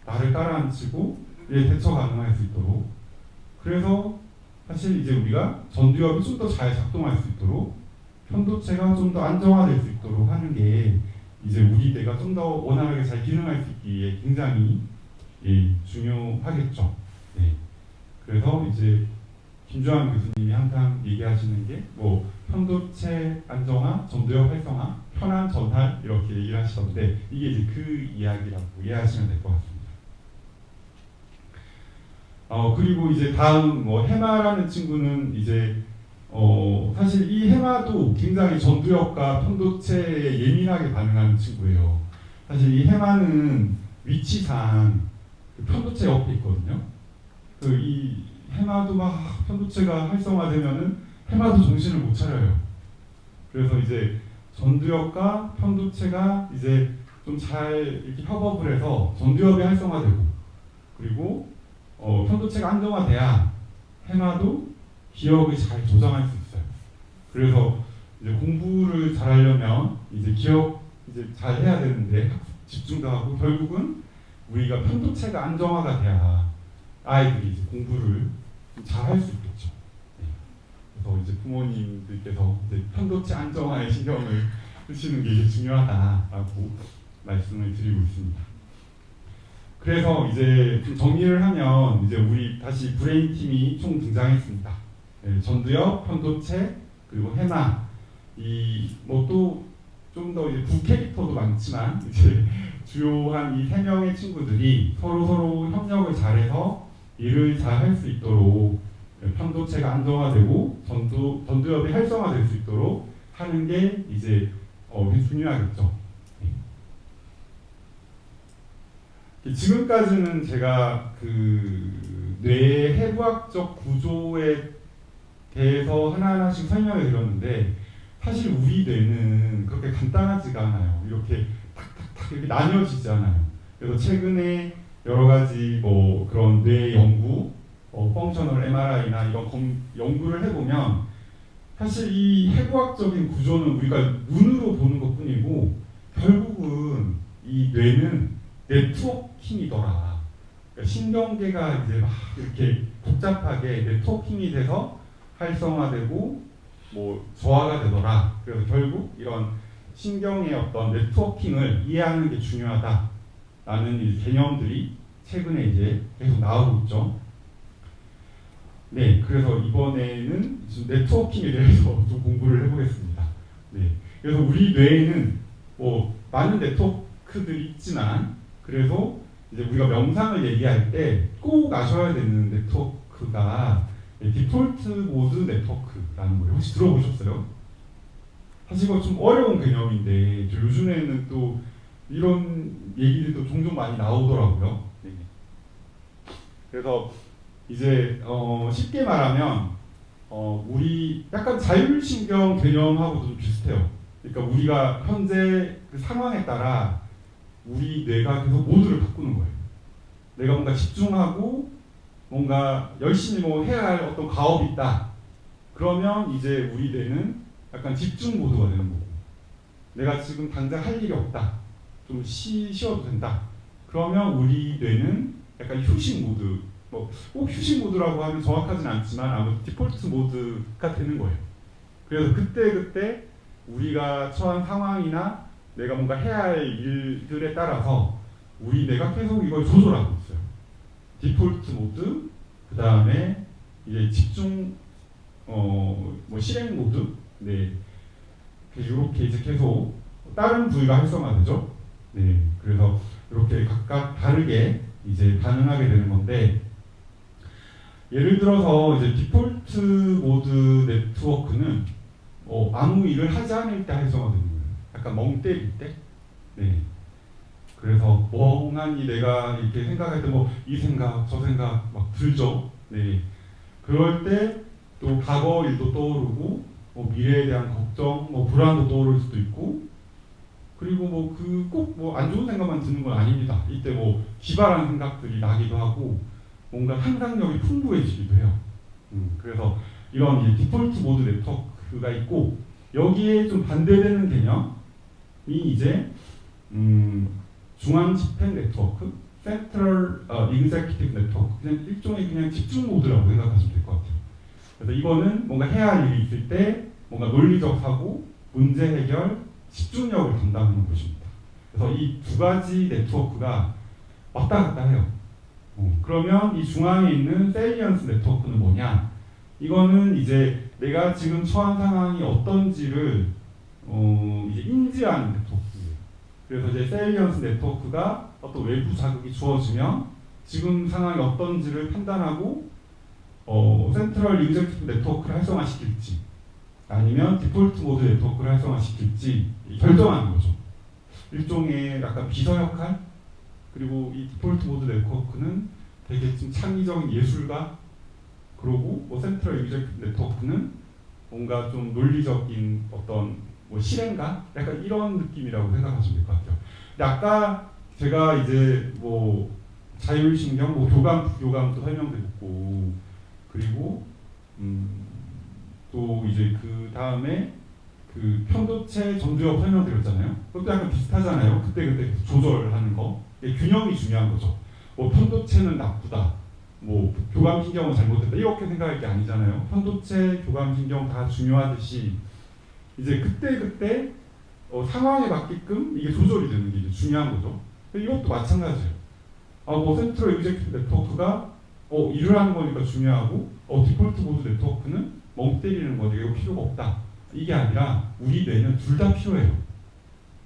나를 깔아앉히고 대처 가능할 수 있도록 그래서 사실 이제 우리가 전두엽이 좀 더 잘 작동할 수 있도록 편도체가 좀 더 안정화될 수 있도록 하는 게 이제 우리 뇌가 좀 더 원활하게 잘 기능할 수 있기에 굉장히 중요하겠죠. 네. 그래서 이제 김주환 교수님이 항상 얘기하시는 게 뭐 편도체 안정화, 전두엽 활성화, 편안 전달 이렇게 얘기를 하시던데 이게 이제 그 이야기라고 이해하시면 될 것 같습니다. 그리고 이제 다음 해마라는 친구는 이제 사실 이 해마도 굉장히 전두엽과 편도체에 예민하게 반응하는 친구예요. 사실 이 해마는 위치상 그 편도체 옆에 있거든요. 이 해마도 막 편도체가 활성화되면은 해마도 정신을 못 차려요. 그래서 이제 전두엽과 편도체가 이제 좀 잘 이렇게 협업을 해서 전두엽이 활성화되고 그리고 편도체가 안정화돼야 해마도 기억을 잘 조정할 수 있어요. 그래서 이제 공부를 잘하려면 이제 기억 이제 잘 해야 되는데 집중도 하고 결국은 우리가 편도체가 안정화가 돼야 아이들이 이제 공부를 잘 할 수 있겠죠. 네. 그래서 이제 부모님들께서 이제 편도체 안정화에 신경을 쓰시는 게 이제 중요하다라고 말씀을 드리고 있습니다. 그래서 이제 좀 정리를 하면 이제 우리 다시 브레인 팀이 총 등장했습니다. 네, 전두엽, 편도체 그리고 해마 이 뭐 또 좀 더 이제 부캐릭터도 많지만 이제 주요한 이 세 명의 친구들이 서로 협력을 잘해서 일을 잘 할 수 있도록 편도체가 안정화되고 전두엽이 활성화될 수 있도록 하는 게 이제 중요하겠죠. 지금까지는 제가 그 뇌의 해부학적 구조에 대해서 하나하나씩 설명해 드렸는데 사실 우리 뇌는 그렇게 간단하지가 않아요. 이렇게 탁탁탁 이렇게 나뉘어지지 않아요. 그래서 최근에 여러 가지 뭐 그런 뇌 연구, 펑셔널 MRI나 이런 연구를 해보면 사실 이 해부학적인 구조는 우리가 눈으로 보는 것뿐이고 결국은 이 뇌는 네트워킹이더라. 그러니까 신경계가 이제 막 이렇게 복잡하게 네트워킹이 돼서 활성화되고 뭐 저하가 되더라. 그래서 결국 이런 신경의 어떤 네트워킹을 이해하는 게 중요하다라는 이 개념들이 최근에 이제 계속 나오고 있죠. 네, 그래서 이번에는 네트워킹에 대해서 좀 공부를 해보겠습니다. 네, 그래서 우리 뇌에는 뭐 많은 네트워크들이 있지만 그래서 이제 우리가 명상을 얘기할 때 꼭 아셔야 되는 네트워크가 디폴트 모드 네트워크라는 거예요. 혹시 들어보셨어요? 사실 이거 좀 어려운 개념인데 요즘에는 또 이런 얘기들도 종종 많이 나오더라고요. 네. 그래서 이제 쉽게 말하면 우리 약간 자율신경 개념하고도 좀 비슷해요. 그러니까 우리가 현재 그 상황에 따라 우리 뇌가 계속 모드를 바꾸는 거예요. 내가 뭔가 집중하고 뭔가 열심히 뭐 해야 할 어떤 과업이 있다. 그러면 이제 우리 뇌는 약간 집중 모드가 되는 거고 내가 지금 당장 할 일이 없다. 좀 쉬어도 된다. 그러면 우리 뇌는 약간 휴식 모드, 뭐 꼭 휴식 모드라고 하면 정확하진 않지만 아무튼 디폴트 모드가 되는 거예요. 그래서 그때 우리가 처한 상황이나 내가 뭔가 해야 할 일들에 따라서 우리 뇌가 계속 이걸 조절하고 있어요. 디폴트 모드, 그 다음에 이제 집중, 뭐 실행 모드, 네, 이렇게 이제 계속 다른 부위가 활성화되죠. 네, 그래서 이렇게 각각 다르게 이제 반응하게 되는 건데, 예를 들어서 이제 디폴트 모드 네트워크는 아무 일을 하지 않을 때 활성화되는 거예요. 약간 멍 때릴 때. 네. 그래서 멍하니 내가 이렇게 생각할 때 뭐 이 생각 저 생각 막 들죠. 네. 그럴 때 또 과거 일도 떠오르고 뭐 미래에 대한 걱정, 뭐 불안도 떠오를 수도 있고, 그리고 뭐 그 꼭 뭐 안 좋은 생각만 드는 건 아닙니다. 이때 뭐 기발한 생각들이 나기도 하고 뭔가 상상력이 풍부해지기도 해요. 그래서 이런 이제 디폴트 모드 네트워크가 있고, 여기에 좀 반대되는 개념이 이제 중앙 집행 네트워크, 센트럴 executive 네트워크, 그냥 일종의 그냥 집중 모드라고 생각하시면 될 것 같아요. 그래서 이거는 뭔가 해야 할 일이 있을 때 뭔가 논리적 사고, 문제 해결, 집중력을 담당하는 곳입니다. 그래서 이 두 가지 네트워크가 왔다 갔다 해요. 그러면 이 중앙에 있는 세리언스 네트워크는 뭐냐? 이거는 이제 내가 지금 처한 상황이 어떤지를 이제 인지하는 네트워크예요. 그래서 이제 세리언스 네트워크가 어떤 외부 자극이 주어지면 지금 상황이 어떤지를 판단하고 센트럴 익제큐티브 네트워크를 활성화시킬지 아니면 디폴트 모드 네트워크를 활성화시킬지 결정하는 거죠. 일종의 약간 비서 역할. 그리고 이 디폴트 모드 네트워크는 되게 좀 창의적인 예술가, 그리고 뭐 센트럴 익제큐티브 네트워크는 뭔가 좀 논리적인 어떤 뭐 실행가, 약간 이런 느낌이라고 생각하시면 될 것 같아요. 근데 아까 제가 이제 뭐 자율신경, 뭐 교감, 부교감도 설명드렸고, 그리고 또 이제 그 다음에 그 편도체 전두엽 설명드렸잖아요. 그것도 약간 비슷하잖아요. 그때 조절하는 거. 균형이 중요한 거죠. 뭐 편도체는 나쁘다, 뭐 교감신경은 잘못됐다, 이렇게 생각할 게 아니잖아요. 편도체, 교감신경 다 중요하듯이 이제 그때 상황에 맞게끔 이게 조절이 되는 게 이제 중요한 거죠. 이것도 마찬가지예요. 뭐 센트럴 익제큐티브 네트워크가 일을 하는 거니까 중요하고, 디폴트 모드 네트워크는 멍 때리는 거니까 이거 필요가 없다. 이게 아니라 우리 뇌는 둘 다 필요해요.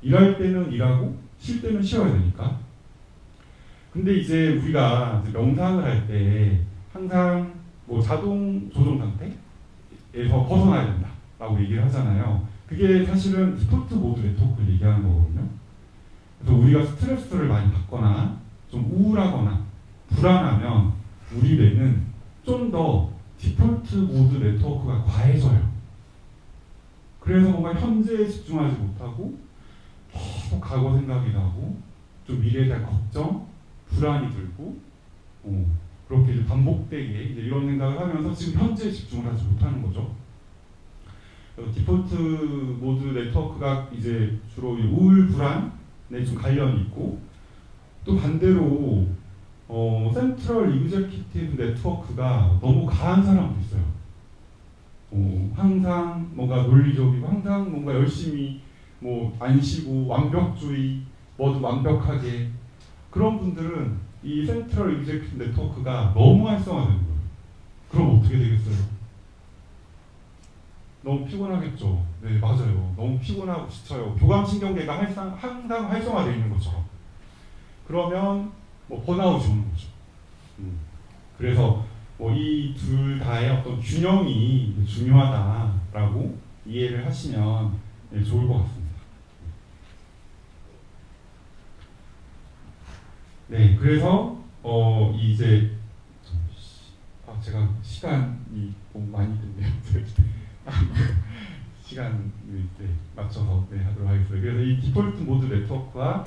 일할 때는 일하고 쉴 때는 쉬어야 되니까. 근데 이제 우리가 이제 명상을 할 때 항상 뭐 자동 조정 상태에서 벗어나야 된다라고 얘기를 하잖아요. 그게 사실은 디폴트 모드 네트워크를 얘기하는 거거든요. 그래서 우리가 스트레스를 많이 받거나 좀 우울하거나 불안하면 우리 뇌는 좀 더 디폴트 모드 네트워크가 과해져요. 그래서 뭔가 현재에 집중하지 못하고 계속 과거 생각이 나고 좀 미래에 대한 걱정, 불안이 들고 그렇게 이제 반복되게 이제 이런 생각을 하면서 지금 현재에 집중을 하지 못하는 거죠. 그래서 디폴트 모드 네트워크가 이제 주로 우울, 불안에 좀 관련이 있고, 또 반대로 센트럴 익제큐티브 네트워크가 너무 강한 사람도 있어요. 항상 뭔가 논리적이고 항상 뭔가 열심히 뭐 안 쉬고 완벽주의, 뭐도 완벽하게, 그런 분들은 이 센트럴 익제큐티브 네트워크가 너무 활성화되는 거예요. 그럼 어떻게 되겠어요? 너무 피곤하겠죠. 네, 맞아요. 너무 피곤하고 지쳐요. 교감신경계가 항상 활성화되어 있는 것처럼. 그러면 뭐 번아웃이 오는 거죠. 그래서 뭐 이 둘 다의 어떤 균형이 중요하다라고 이해를 하시면 좋을 것 같습니다. 네, 그래서 이제 제가 시간이 너무 많이 됐네요. 시간을 맞춰서 하도록 하겠습니다. 그래서 이 디폴트 모드 네트워크와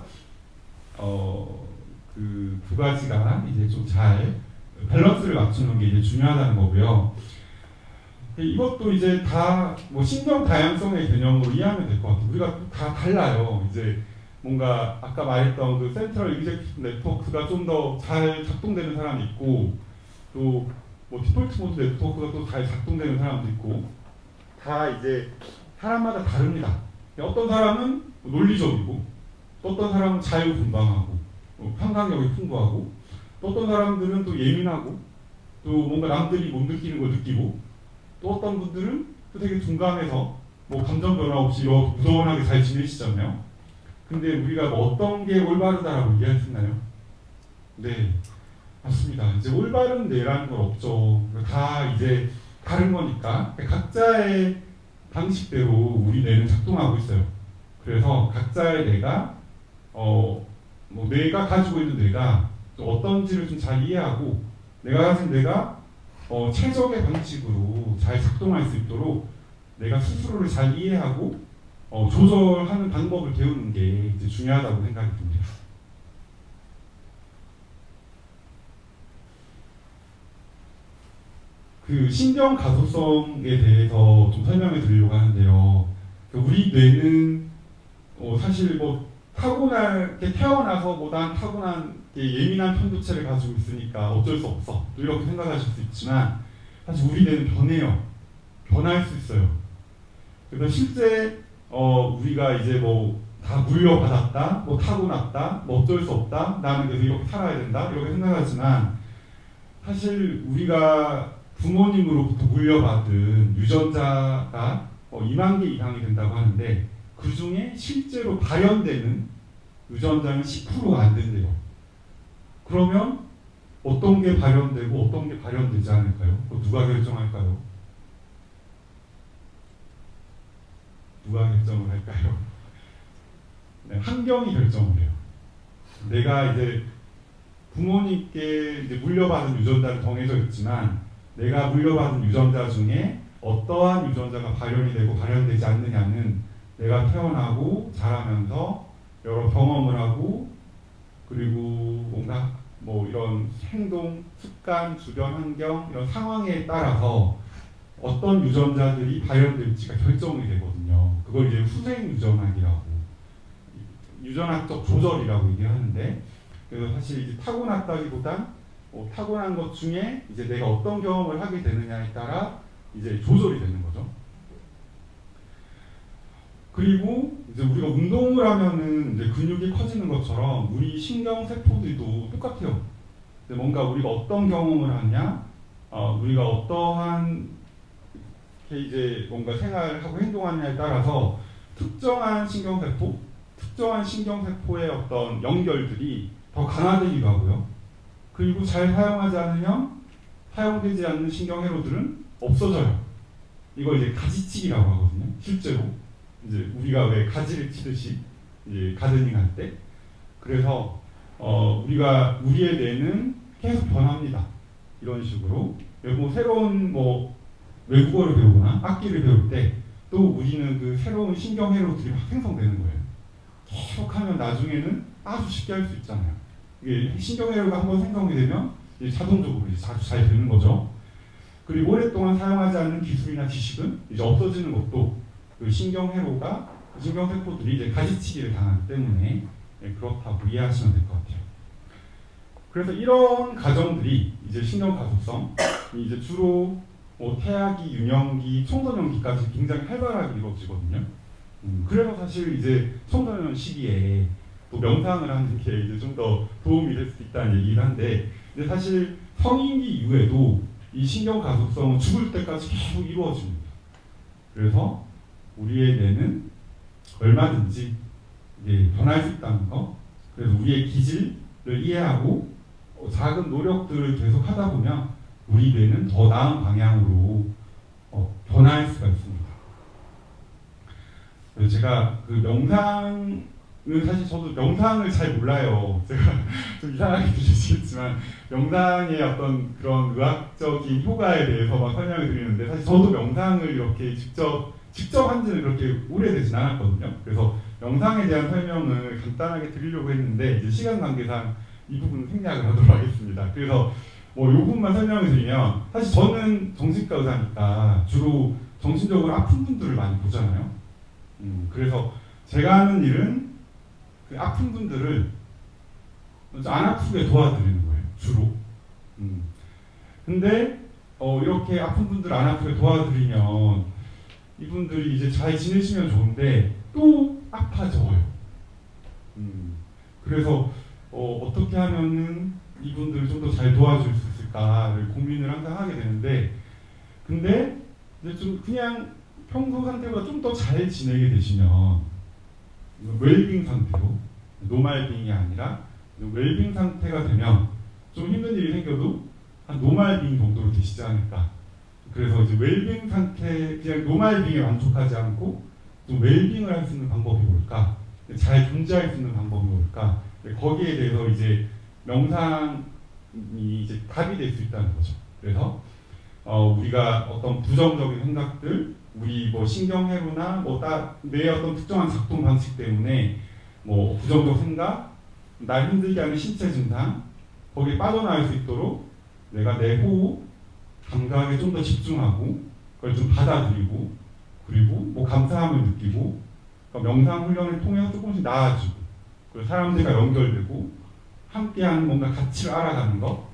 그 두 가지가 이제 좀 잘 밸런스를 맞추는 게 이제 중요하다는 거고요. 이것도 이제 다 뭐 신경 다양성의 개념으로 이해하면 될 것 같아요. 우리가 다 달라요. 이제 뭔가 아까 말했던 그 센트럴 익제큐티브 네트워크가 좀 더 잘 작동되는 사람이 있고 또 뭐 디폴트 모드 네트워크가 또 잘 작동되는 사람도 있고 다 이제 사람마다 다릅니다. 어떤 사람은 논리적이고 또 어떤 사람은 자유분방하고 상상력이 풍부하고 또 어떤 사람들은 또 예민하고 또 뭔가 남들이 못 느끼는 걸 느끼고 또 어떤 분들은 또 되게 둔감해서 뭐 감정 변화 없이 이렇게 무던하게 잘 지내시잖아요. 근데 우리가 뭐 어떤 게 올바르다라고 얘기할 수 있나요? 네, 맞습니다. 이제 올바른 뇌라는 건 없죠. 다 이제 다른 거니까 각자의 방식대로 우리 뇌는 작동하고 있어요. 그래서 각자의 뇌가 뭐 뇌가 가지고 있는 뇌가 또 어떤지를 좀 잘 이해하고 내가 가진 뇌가 최적의 방식으로 잘 작동할 수 있도록 내가 스스로를 잘 이해하고 조절하는 방법을 배우는 게 이제 중요하다고 생각이 듭니다. 그 신경 가소성에 대해서 좀 설명해 드리려고 하는데요. 우리 뇌는 사실 뭐 타고나게 태어나서 뭐난 타고난 예민한 편도체를 가지고 있으니까 어쩔 수 없어 이렇게 생각하실 수 있지만 사실 우리 뇌는 변해요. 변할 수 있어요. 그래서 실제 우리가 이제 뭐 다 물려받았다, 뭐 타고났다, 뭐 어쩔 수 없다, 나는 계속 이렇게 살아야 된다 이렇게 생각하지만 사실 우리가 부모님으로부터 물려받은 유전자가 2만 개 이상이 된다고 하는데 그 중에 실제로 발현되는 유전자는 10%가 안 된대요. 그러면 어떤 게 발현되고 어떤 게 발현되지 않을까요? 누가 결정할까요? 누가 결정을 할까요? 네, 환경이 결정을 해요. 내가 이제 부모님께 이제 물려받은 유전자는 정해져 있지만 내가 물려받은 유전자 중에 어떠한 유전자가 발현이 되고 발현되지 않느냐는 내가 태어나고 자라면서 여러 경험을 하고 그리고 뭔가 뭐 이런 행동, 습관, 주변 환경 이런 상황에 따라서 어떤 유전자들이 발현될지가 결정이 되거든요. 그걸 이제 후생 유전학이라고 유전학적 조절이라고 얘기하는데 그래서 사실 이제 타고났다기보단 타고난 것 중에 이제 내가 어떤 경험을 하게 되느냐에 따라 이제 조절이 되는 거죠. 그리고 이제 우리가 운동을 하면은 이제 근육이 커지는 것처럼 우리 신경 세포들도 똑같아요. 뭔가 우리가 어떤 경험을 하냐, 우리가 어떠한 이제 뭔가 생활을 하고 행동하느냐에 따라서 특정한 신경세포의 어떤 연결들이 더 강화되기도 하고요. 그리고 잘 사용하지 않으면 사용되지 않는 신경회로들은 없어져요. 이걸 이제 가지치기라고 하거든요. 실제로 이제 우리가 왜 가지를 치듯이 이제 가드닝 할 때, 그래서 우리가 우리의 뇌는 계속 변합니다. 이런 식으로 뭐 새로운 뭐 외국어를 배우거나 악기를 배울 때 또 우리는 그 새로운 신경회로들이 막 생성되는 거예요. 계속하면 나중에는 아주 쉽게 할 수 있잖아요. 이게 신경회로가 한번 생성이 되면 이제 자동적으로 이제 아주 잘 되는 거죠. 그리고 오랫동안 사용하지 않는 기술이나 지식은 이제 없어지는 것도 그 신경회로가 신경세포들이 이제 가지치기를 당하기 때문에 그렇다고 이해하시면 될 것 같아요. 그래서 이런 과정들이 이제 신경 가소성 이제 주로 뭐 태아기, 유년기, 청소년기까지 굉장히 활발하게 이루어지거든요. 그래서 사실 이제 청소년 시기에 또 명상을 하는 게 이제 좀 더 도움이 될 수도 있다는 얘기긴 한데, 근데 사실 성인기 이후에도 이 신경 가소성은 죽을 때까지 계속 이루어집니다. 그래서 우리의 뇌는 얼마든지 변할 수 있다는 거, 그래서 우리의 기질을 이해하고 작은 노력들을 계속 하다 보면 우리 뇌는 더 나은 방향으로 변할 수가 있습니다. 제가 그 명상은 사실 저도 명상을 잘 몰라요. 제가 좀 이상하게 들리시겠지만 명상의 어떤 그런 의학적인 효과에 대해서 막 설명을 드리는데 사실 저도 명상을 이렇게 직접 한 지는 그렇게 오래되진 않았거든요. 그래서 명상에 대한 설명을 간단하게 드리려고 했는데 이제 시간 관계상 이 부분은 생략을 하도록 하겠습니다. 그래서 뭐 이 부분만 설명을 드리면 사실 저는 정신과 의사니까 주로 정신적으로 아픈 분들을 많이 보잖아요. 그래서 제가 하는 일은 그 그 아픈 분들을 안 아프게 도와드리는 거예요, 주로. 근데 이렇게 아픈 분들 안 아프게 도와드리면 이분들이 이제 잘 지내시면 좋은데 또 아파져요. 그래서 어떻게 하면은 이분들을 좀 더 잘 도와줄 수 있을까를 고민을 항상 하게 되는데, 근데 이제 좀 그냥 평소 상태보다 좀 더 잘 지내게 되시면 웰빙 상태로, 노말빙이 아니라 웰빙 상태가 되면 좀 힘든 일이 생겨도 한 노말빙 정도로 되시지 않을까. 그래서 이제 웰빙 상태, 그냥 노말빙에 만족하지 않고 좀 웰빙을 할 수 있는 방법이 뭘까, 잘 존재할 수 있는 방법이 뭘까, 거기에 대해서 이제 명상이 이제 답이 될 수 있다는 거죠. 그래서 우리가 어떤 부정적인 생각들, 우리 뭐 신경회로나 뇌의 어떤 특정한 작동 방식 때문에 뭐 부정적 생각, 날 힘들게 하는 신체 증상, 거기에 빠져나갈 수 있도록 내가 내 호흡, 감각에 좀 더 집중하고 그걸 좀 받아들이고, 그리고 뭐 감사함을 느끼고, 그러니까 명상 훈련을 통해서 조금씩 나아지고, 그리고 사람들과 연결되고 함께하는 뭔가 가치를 알아가는 것,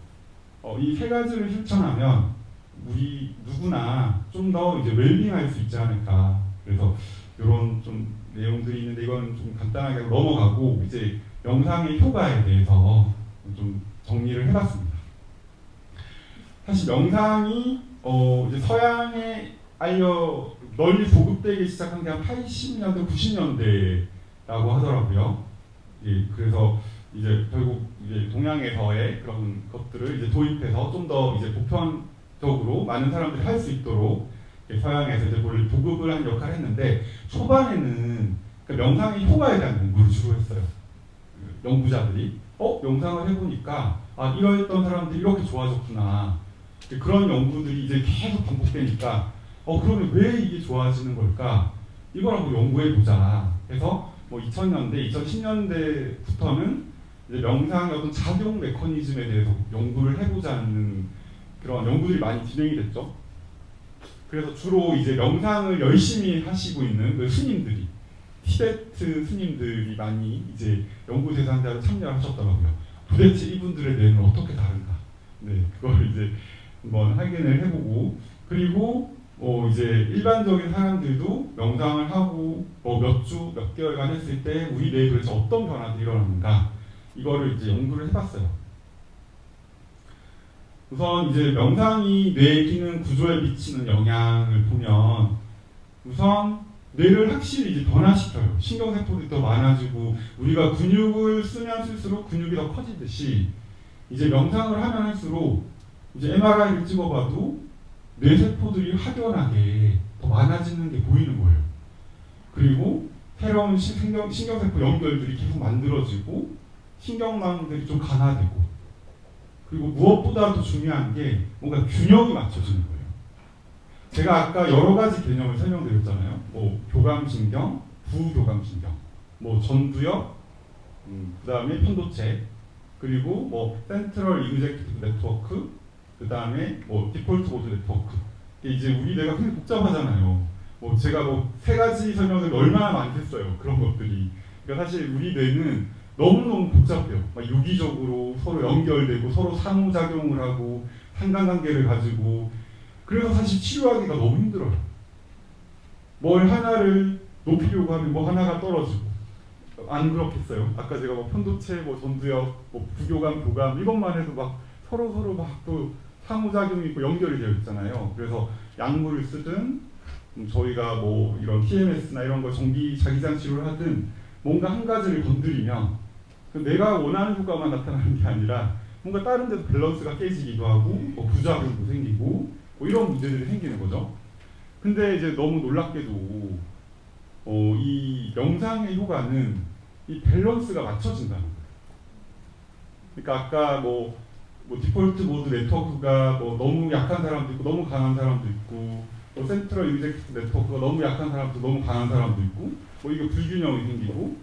이 세 가지를 실천하면 우리 누구나 좀 더 이제 웰빙할 수 있지 않을까. 그래서 이런 좀 내용들이 있는데 이건 좀 간단하게 넘어가고 이제 명상의 효과에 대해서 좀 정리를 해봤습니다. 사실 명상이 이제 서양에 널리 보급되기 시작한 게 한 80년대, 90년대라고 하더라고요. 예, 그래서 이제 결국 이제 동양에서의 그런 것들을 이제 도입해서 좀 더 이제 보편적으로 많은 사람들이 할 수 있도록 서양에서 이제 보급을 한 역할을 했는데, 초반에는 그 명상의 효과에 대한 연구를 주로 했어요. 연구자들이 명상을 해보니까 이러했던 사람들이 이렇게 좋아졌구나. 그런 연구들이 이제 계속 반복되니까 그러면 왜 이게 좋아지는 걸까? 이걸 한번 연구해보자 해서 뭐 2000년대, 2010년대부터는 이제 명상의 어떤 작용 메커니즘에 대해서 연구를 해보자는 그런 연구들이 많이 진행이 됐죠. 그래서 주로 이제 명상을 열심히 하시고 있는 그 스님들이, 티베트 스님들이 많이 이제 연구 대상자로 참여를 하셨더라고요. 도대체 이분들의 뇌는 어떻게 다른가? 네, 그걸 이제 한번 확인을 해보고, 그리고 이제 일반적인 사람들도 명상을 하고 몇 주, 몇 개월간 했을 때 우리 뇌에 도대체 어떤 변화들이 일어나는가, 이거를 이제 연구를 해봤어요. 우선 이제 명상이 뇌 기능 구조에 미치는 영향을 보면, 우선 뇌를 확실히 이제 변화시켜요. 신경세포들이 더 많아지고, 우리가 근육을 쓰면 쓸수록 근육이 더 커지듯이 이제 명상을 하면 할수록 이제 MRI를 찍어봐도 뇌세포들이 확연하게 더 많아지는 게 보이는 거예요. 그리고 새로운 신경세포 연결들이 계속 만들어지고, 신경망들이 좀 강화되고, 그리고 무엇보다도 중요한 게 뭔가 균형이 맞춰지는 거예요. 제가 아까 여러 가지 개념을 설명드렸잖아요. 뭐 교감신경, 부교감신경, 뭐 전두엽, 그 다음에 편도체, 그리고 뭐 센트럴 이그제큐티브 네트워크, 그 다음에 뭐 디폴트 모드 네트워크. 이제 우리 뇌가 굉장히 복잡하잖아요. 뭐 제가 뭐 세 가지 설명을 얼마나 많이 했어요. 그런 것들이. 그러니까 사실 우리 뇌는 너무너무 복잡해요. 막 유기적으로 서로 연결되고 서로 상호작용을 하고 상관관계를 가지고, 그래서 사실 치료하기가 너무 힘들어요. 뭘 하나를 높이려고 하면 뭐 하나가 떨어지고. 안 그렇겠어요? 아까 제가 뭐 편도체, 뭐 전두엽, 뭐 부교감, 교감 이것만 해도 막 서로 막 또 상호작용이 있고 연결이 되어 있잖아요. 그래서 약물을 쓰든 저희가 뭐 이런 TMS나 이런 거 자기장 치료를 하든 뭔가 한 가지를 건드리면 내가 원하는 효과만 나타나는 게 아니라 뭔가 다른 데서 밸런스가 깨지기도 하고 뭐 부작용도 생기고 뭐 이런 문제들이 생기는 거죠. 근데 이제 너무 놀랍게도 이 명상의 효과는 이 밸런스가 맞춰진다는 거예요. 그러니까 아까 뭐 디폴트 모드 네트워크가 뭐 너무 약한 사람도 있고 너무 강한 사람도 있고, 뭐 센트럴 이그제큐티브 네트워크가 너무 약한 사람도 너무 강한 사람도 있고, 뭐 이게 불균형이 생기고,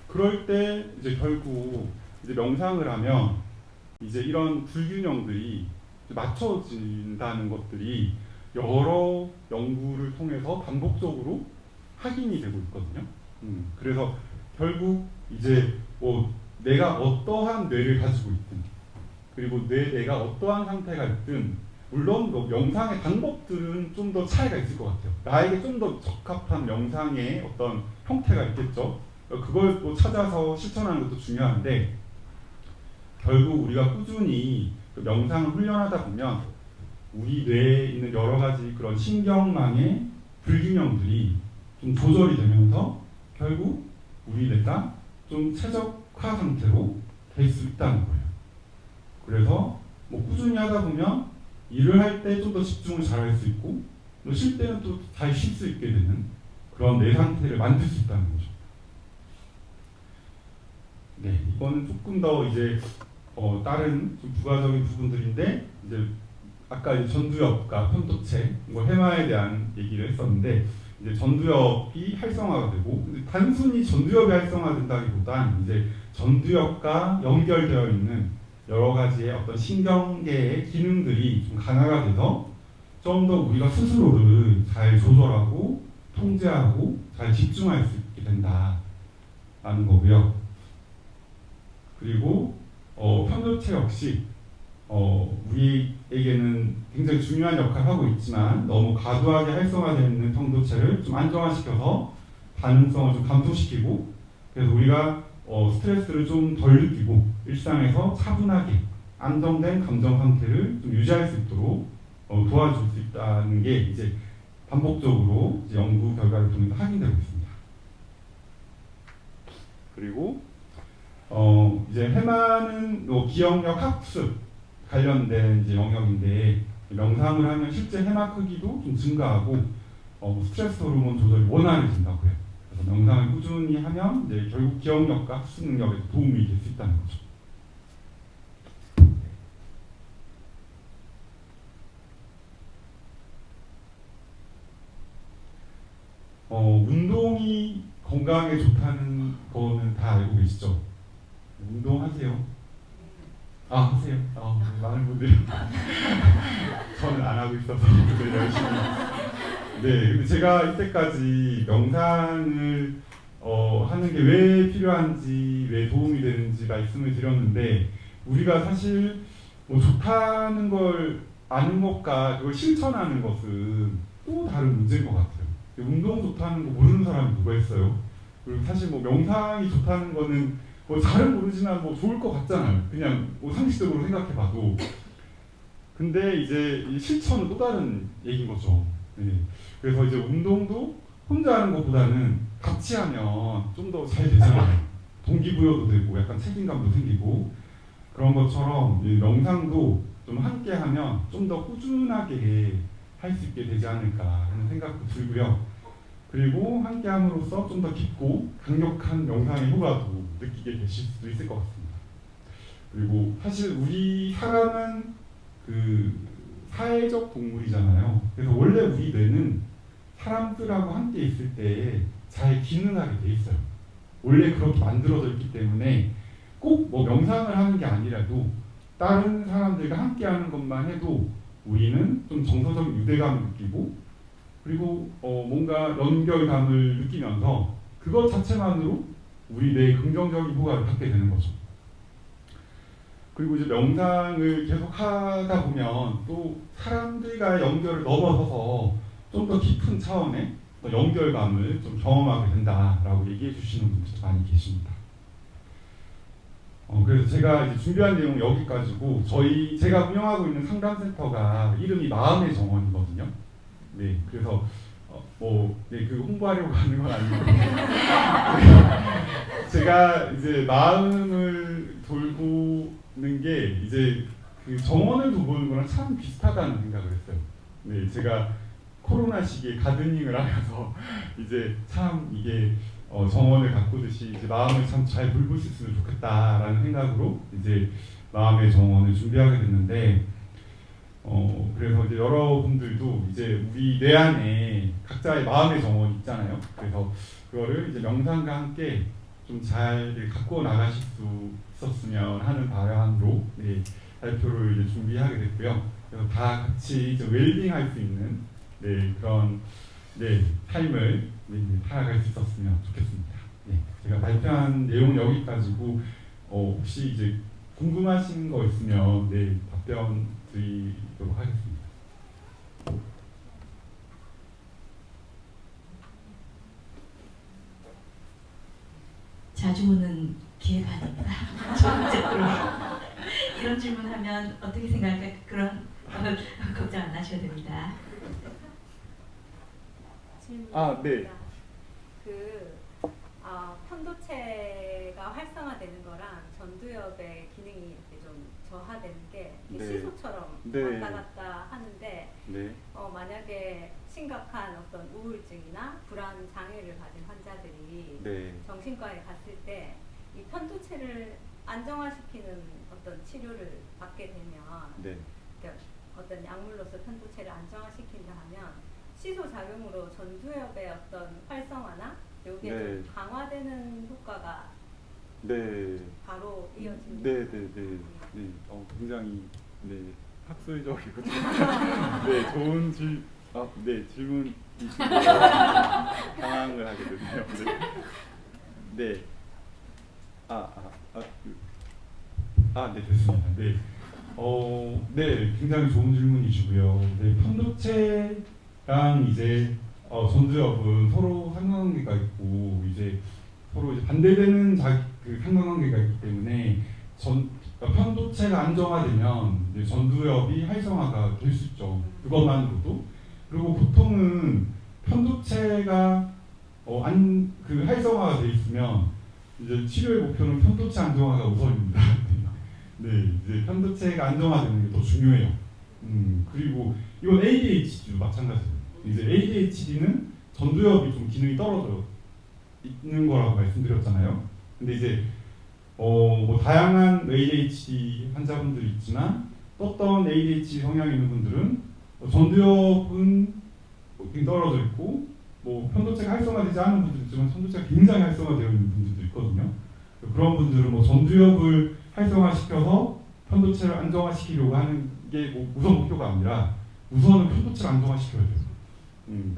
그럴 때 이제 결국 이제 명상을 하면 이제 이런 불균형들이 맞춰진다는 것들이 여러 연구를 통해서 반복적으로 확인이 되고 있거든요. 그래서 결국 이제 뭐 내가 어떠한 뇌를 가지고 있든 그리고 내가 어떠한 상태가 있든 물론 뭐 명상의 방법들은 좀 더 차이가 있을 것 같아요. 나에게 좀 더 적합한 명상의 어떤 형태가 있겠죠. 그걸 또 찾아서 실천하는 것도 중요한데 결국 우리가 꾸준히 명상을 훈련하다 보면 우리 뇌에 있는 여러 가지 그런 신경망의 불균형들이 좀 조절이 되면서 결국 우리 뇌가 좀 최적화 상태로 될 수 있다는 거예요. 그래서 뭐 꾸준히 하다 보면 일을 할 때 좀 더 집중을 잘 할 수 있고 또 쉴 때는 또 잘 쉴 수 있게 되는 그런 뇌 상태를 만들 수 있다는 거죠. 네, 이거는 조금 더 이제 다른 좀 부가적인 부분들인데 이제 아까 이제 전두엽과 편도체, 뭐 해마에 대한 얘기를 했었는데 이제 전두엽이 활성화가 되고 단순히 전두엽이 활성화된다기보단 이제 전두엽과 연결되어 있는 여러 가지의 어떤 신경계의 기능들이 좀 강화가 돼서 좀 더 우리가 스스로를 잘 조절하고 통제하고 잘 집중할 수 있게 된다라는 거고요. 그리고 편도체 역시 우리에게는 굉장히 중요한 역할을 하고 있지만 너무 과도하게 활성화되어 있는 편도체를 좀 안정화시켜서 반응성을 좀 감소시키고 그래서 우리가 스트레스를 좀 덜 느끼고 일상에서 차분하게 안정된 감정 상태를 좀 유지할 수 있도록 도와줄 수 있다는 게 이제 반복적으로 이제 연구 결과를 통해서 확인되고 있습니다. 그리고 이제 해마는 기억력 학습 관련된 이제 영역인데 명상을 하면 실제 해마 크기도 좀 증가하고 스트레스 호르몬 조절이 원활해진다고 해요. 그래서 명상을 꾸준히 하면 이제 결국 기억력과 학습 능력에 도움이 될 수 있다는 거죠. 운동이 건강에 좋다는 거는 다 알고 계시죠? 운동하세요? 하세요? 많은 분들이 저는 안 하고 있어서 열심히. 네, 근데 제가 이때까지 명상을 하는 게 왜 필요한지, 왜 도움이 되는지 말씀을 드렸는데 우리가 사실 뭐 좋다는 걸 아는 것과 그걸 실천하는 것은 또 다른 문제인 것 같아요. 운동 좋다는 거 모르는 사람이 누가 있어요? 그리고 사실 뭐 명상이 좋다는 거는 뭐 잘은 모르지만 뭐 좋을 것 같잖아요. 그냥 뭐 상식적으로 생각해봐도. 근데 이제 이 실천은 또 다른 얘기인 거죠. 네. 그래서 이제 운동도 혼자 하는 것보다는 같이 하면 좀 더 잘 되잖아요. 동기부여도 되고 약간 책임감도 생기고 그런 것처럼 명상도 좀 함께 하면 좀 더 꾸준하게 할 수 있게 되지 않을까 하는 생각도 들고요. 그리고 함께 함으로써 좀 더 깊고 강력한 명상의 효과도 느끼게 되실 수도 있을 것 같습니다. 그리고 사실 우리 사람은 그 사회적 동물이잖아요. 그래서 원래 우리 뇌는 사람들하고 함께 있을 때 잘 기능하게 돼 있어요. 원래 그렇게 만들어져 있기 때문에 꼭 뭐 명상을 하는 게 아니라도 다른 사람들과 함께 하는 것만 해도 우리는 좀 정서적 유대감을 느끼고 그리고 뭔가 연결감을 느끼면서 그것 자체만으로 우리 뇌에 긍정적인 효과를 받게 되는 거죠. 그리고 이제 명상을 계속 하다 보면 또 사람들과의 연결을 넘어서서 좀 더 깊은 차원의 연결감을 좀 경험하게 된다라고 얘기해 주시는 분들이 많이 계십니다. 그래서 제가 이제 준비한 내용 여기까지고 제가 운영하고 있는 상담센터가 이름이 마음의 정원이거든요. 네, 그래서 그 홍보하려고 하는 건 아니고 제가 이제 마음을 돌보는 게 이제 그 정원을 돌보는 거랑 참 비슷하다는 생각을 했어요. 네, 제가 코로나 시기에 가드닝을 하면서 이제 참 이게 정원을 가꾸듯이 이제 마음을 참 잘 돌볼 수 있으면 좋겠다라는 생각으로 이제 마음의 정원을 준비하게 됐는데 그래서 이제 여러분들도 이제 우리 뇌 안에 각자의 마음의 정원이 있잖아요. 그래서 그거를 이제 명상과 함께 좀 잘 가꾸어 나가실 수 있었으면 하는 바람으로 발표를 이제 준비하게 됐고요. 그래서 다 같이 이제 웰빙할 수 있는 그런 삶을 살아갈 수 있었으면 좋겠습니다. 네, 제가 발표한 내용은 여기까지고 혹시 이제 궁금하신 거 있으면 네, 답변 드리도록 하겠습니다. 자주 오는 기회가 아닙니다. 적극적으로 이런 질문하면 어떻게 생각할까 그런 걱정 안 하셔도 됩니다. 네. 편도체가 활성화되는 거랑 전두엽의 기능이 이렇게 좀 저하되는 게 이렇게 네. 시소처럼 네. 왔다 갔다 하는데 네. 만약에 심각한 어떤 우울증이나 불안 장애를 가진 환자들이 네. 정신과에 갔을 때 이 편도체를 안정화시키는 어떤 치료를 받게 되면 네. 그러니까 어떤 약물로서 편도체를 안정화시킨다 하면 시소 작용으로 전두엽의 어떤 활성화나 여기에 네. 좀 강화되는 효과가 네. 바로 이어집니다. 네. 굉장히 학술적이고 좋은 질문이시고 당황을 하게 되네요. 네. 네, 됐습니다. 굉장히 좋은 질문이시고요. 네, 편도체랑 이제 전두엽은 서로 상관관계가 있고 이제 서로 이제 반대되는 그 상관관계가 있기 때문에 편도체가 안정화되면 이제 전두엽이 활성화가 될 수 있죠. 그것만으로도. 그리고 보통은 편도체가 활성화가 돼 있으면 이제 치료의 목표는 편도체 안정화가 우선입니다. 네, 이제 편도체가 안정화되는 게 더 중요해요. 그리고 이건 ADHD도 마찬가지예요. 이제 ADHD는 전두엽이 좀 기능이 떨어져 있는 거라고 말씀드렸잖아요. 근데 이제 뭐 다양한 ADHD 환자분들이 있지만 어떤 ADHD 성향이 있는 분들은 전두엽은 굉장히 떨어져 있고 뭐 편도체가 활성화되지 않은 분들도 있지만 전두체가 굉장히 활성화되어 있는 분들도 있거든요. 그런 분들은 뭐 전두엽을 활성화시켜서 편도체를 안정화시키려고 하는 게 뭐 우선 목표가 아니라 우선은 편도체를 안정화시켜야 돼요.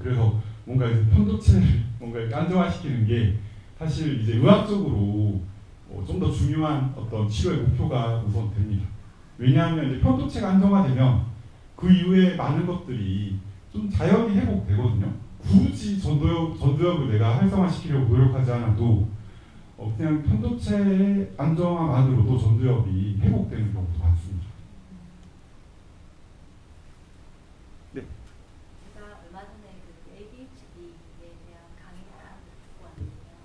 그래서 뭔가 이제 편도체를 뭔가 이렇게 안정화시키는 게 사실 이제 의학적으로 좀 더 중요한 어떤 치료의 목표가 우선 됩니다. 왜냐하면 이제 편도체가 안정화되면 그 이후에 많은 것들이 좀 자연히 회복되거든요. 굳이 전두엽을 내가 활성화시키려고 노력하지 않아도 그냥 편도체 안정화만으로도 전두엽이 회복되는 경우도 많습니다. 네. 제가 얼마 전에 그 ADHD에 대한 강의를 듣고 왔는데요.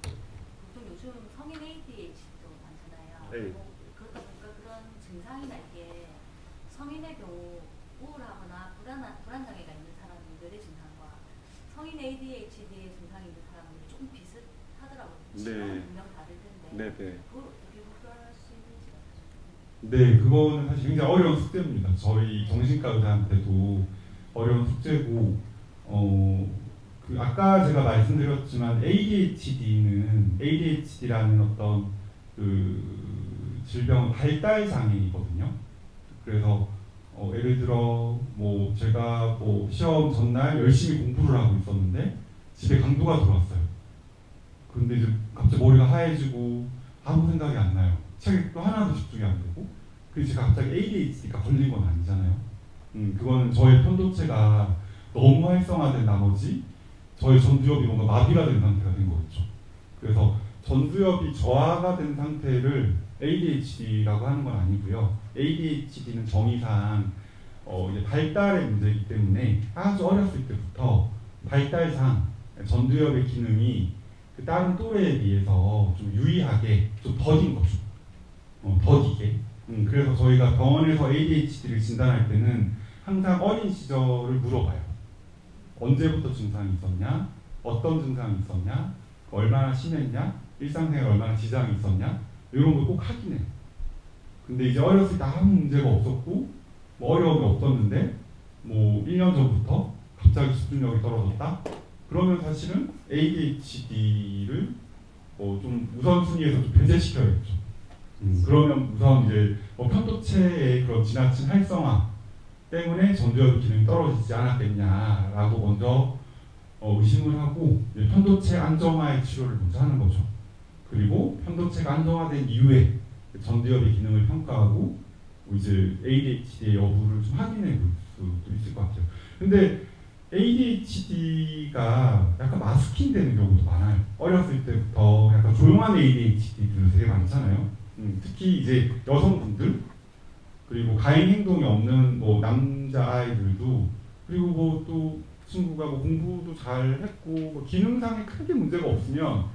보통 요즘 성인 ADHD도 많잖아요. 네. 그러다 보니까 그런 증상이 날 게 성인의 경우 우울하거나 불안장애가 있는 사람들의 증상과 성인 ADHD의 증상이 있는 사람들이 좀 비슷하더라고요. 질환은 분명 다를 텐데 그걸 어떻게 구별할 수 있는지가 사실 네, 그거는 사실 굉장히 어려운 숙제입니다. 저희 정신과 의사한테도 어려운 숙제고, 아까 제가 말씀드렸지만 ADHD라는 어떤 그 질병은 발달 장애이거든요. 그래서 예를 들어 뭐 제가 뭐 시험 전날 열심히 공부를 하고 있었는데 집에 강도가 들어왔어요. 근데 이제 갑자기 머리가 하얘지고 아무 생각이 안 나요. 책에 또 하나도 집중이 안 되고. 그래서 제가 갑자기 ADHD가 걸린 건 아니잖아요. 그거는 저의 편도체가 너무 활성화된 나머지 저의 전두엽이 뭔가 마비가 된 상태가 된 거겠죠. 그래서 전두엽이 저하가 된 상태를 ADHD라고 하는 건 아니고요. ADHD는 정의상 이제 발달의 문제이기 때문에 아주 어렸을 때부터 발달상 전두엽의 기능이 그 다른 또래에 비해서 좀 유의하게 좀 더딘 거죠. 더디게. 그래서 저희가 병원에서 ADHD를 진단할 때는 항상 어린 시절을 물어봐요. 언제부터 증상이 있었냐? 어떤 증상이 있었냐? 얼마나 심했냐? 일상생활에 얼마나 지장이 있었냐? 이런 걸 꼭 확인해요. 근데 이제 어렸을 때 아무 문제가 없었고 뭐 어려움이 없었는데 뭐 1년 전부터 갑자기 집중력이 떨어졌다? 그러면 사실은 ADHD를 좀 우선순위에서 좀 배제시켜야겠죠. 그러면 우선 이제 편도체의 그런 지나친 활성화 때문에 전두엽 기능이 떨어지지 않았겠냐라고 먼저 의심을 하고 편도체 안정화의 치료를 먼저 하는 거죠. 그리고 편도체가 안정화된 이후에 전두엽의 기능을 평가하고 이제 ADHD의 여부를 좀 확인해 볼 수도 있을 것 같아요. 근데 ADHD가 약간 마스킹 되는 경우도 많아요. 어렸을 때부터 약간 조용한 ADHD들 되게 많잖아요. 특히 이제 여성분들 그리고 가행 행동이 없는 뭐 남자 아이들도 그리고 뭐 또 친구가 뭐 공부도 잘 했고 뭐 기능상에 크게 문제가 없으면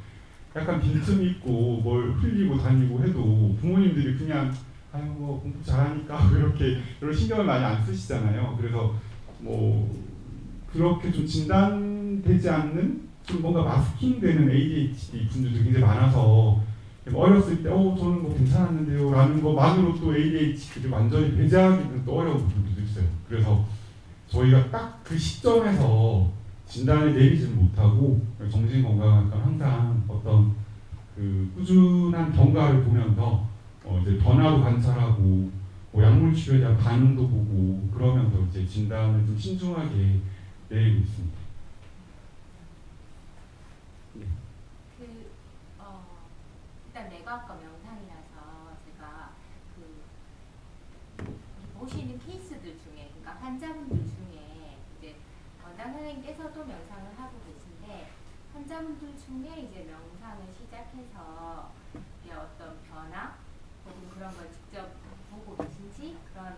약간 빈틈이 있고 뭘 흘리고 다니고 해도 부모님들이 그냥 아유 뭐 공부 잘하니까 이렇게 이런 신경을 많이 안 쓰시잖아요. 그래서 뭐 그렇게 좀 진단되지 않는 좀 뭔가 마스킹되는 ADHD 분들도 굉장히 많아서 어렸을 때 저는 뭐 괜찮았는데요 라는 것만으로 또 ADHD를 완전히 배제하기는 또 어려운 부분도 있어요. 그래서 저희가 딱 그 시점에서 진단을 내리지는 못하고 정신건강학과 항상 어떤 그 꾸준한 경과를 보면서 이제 변화도 관찰하고 뭐 약물 치료에 대한 반응도 보고 그러면서 이제 진단을 좀 신중하게 내리고 있습니다. 그 일단 내과학과 명상이라서 제가 그 보시는 케이스들 중에 그러니까 환자분들 중에 이제 원장 선생님께서도 명상을 하고 계신데 환자분들 중에 이제 명상을 시작해서 어떤 변화 혹은 그런 걸 직접 보고 계신지 그런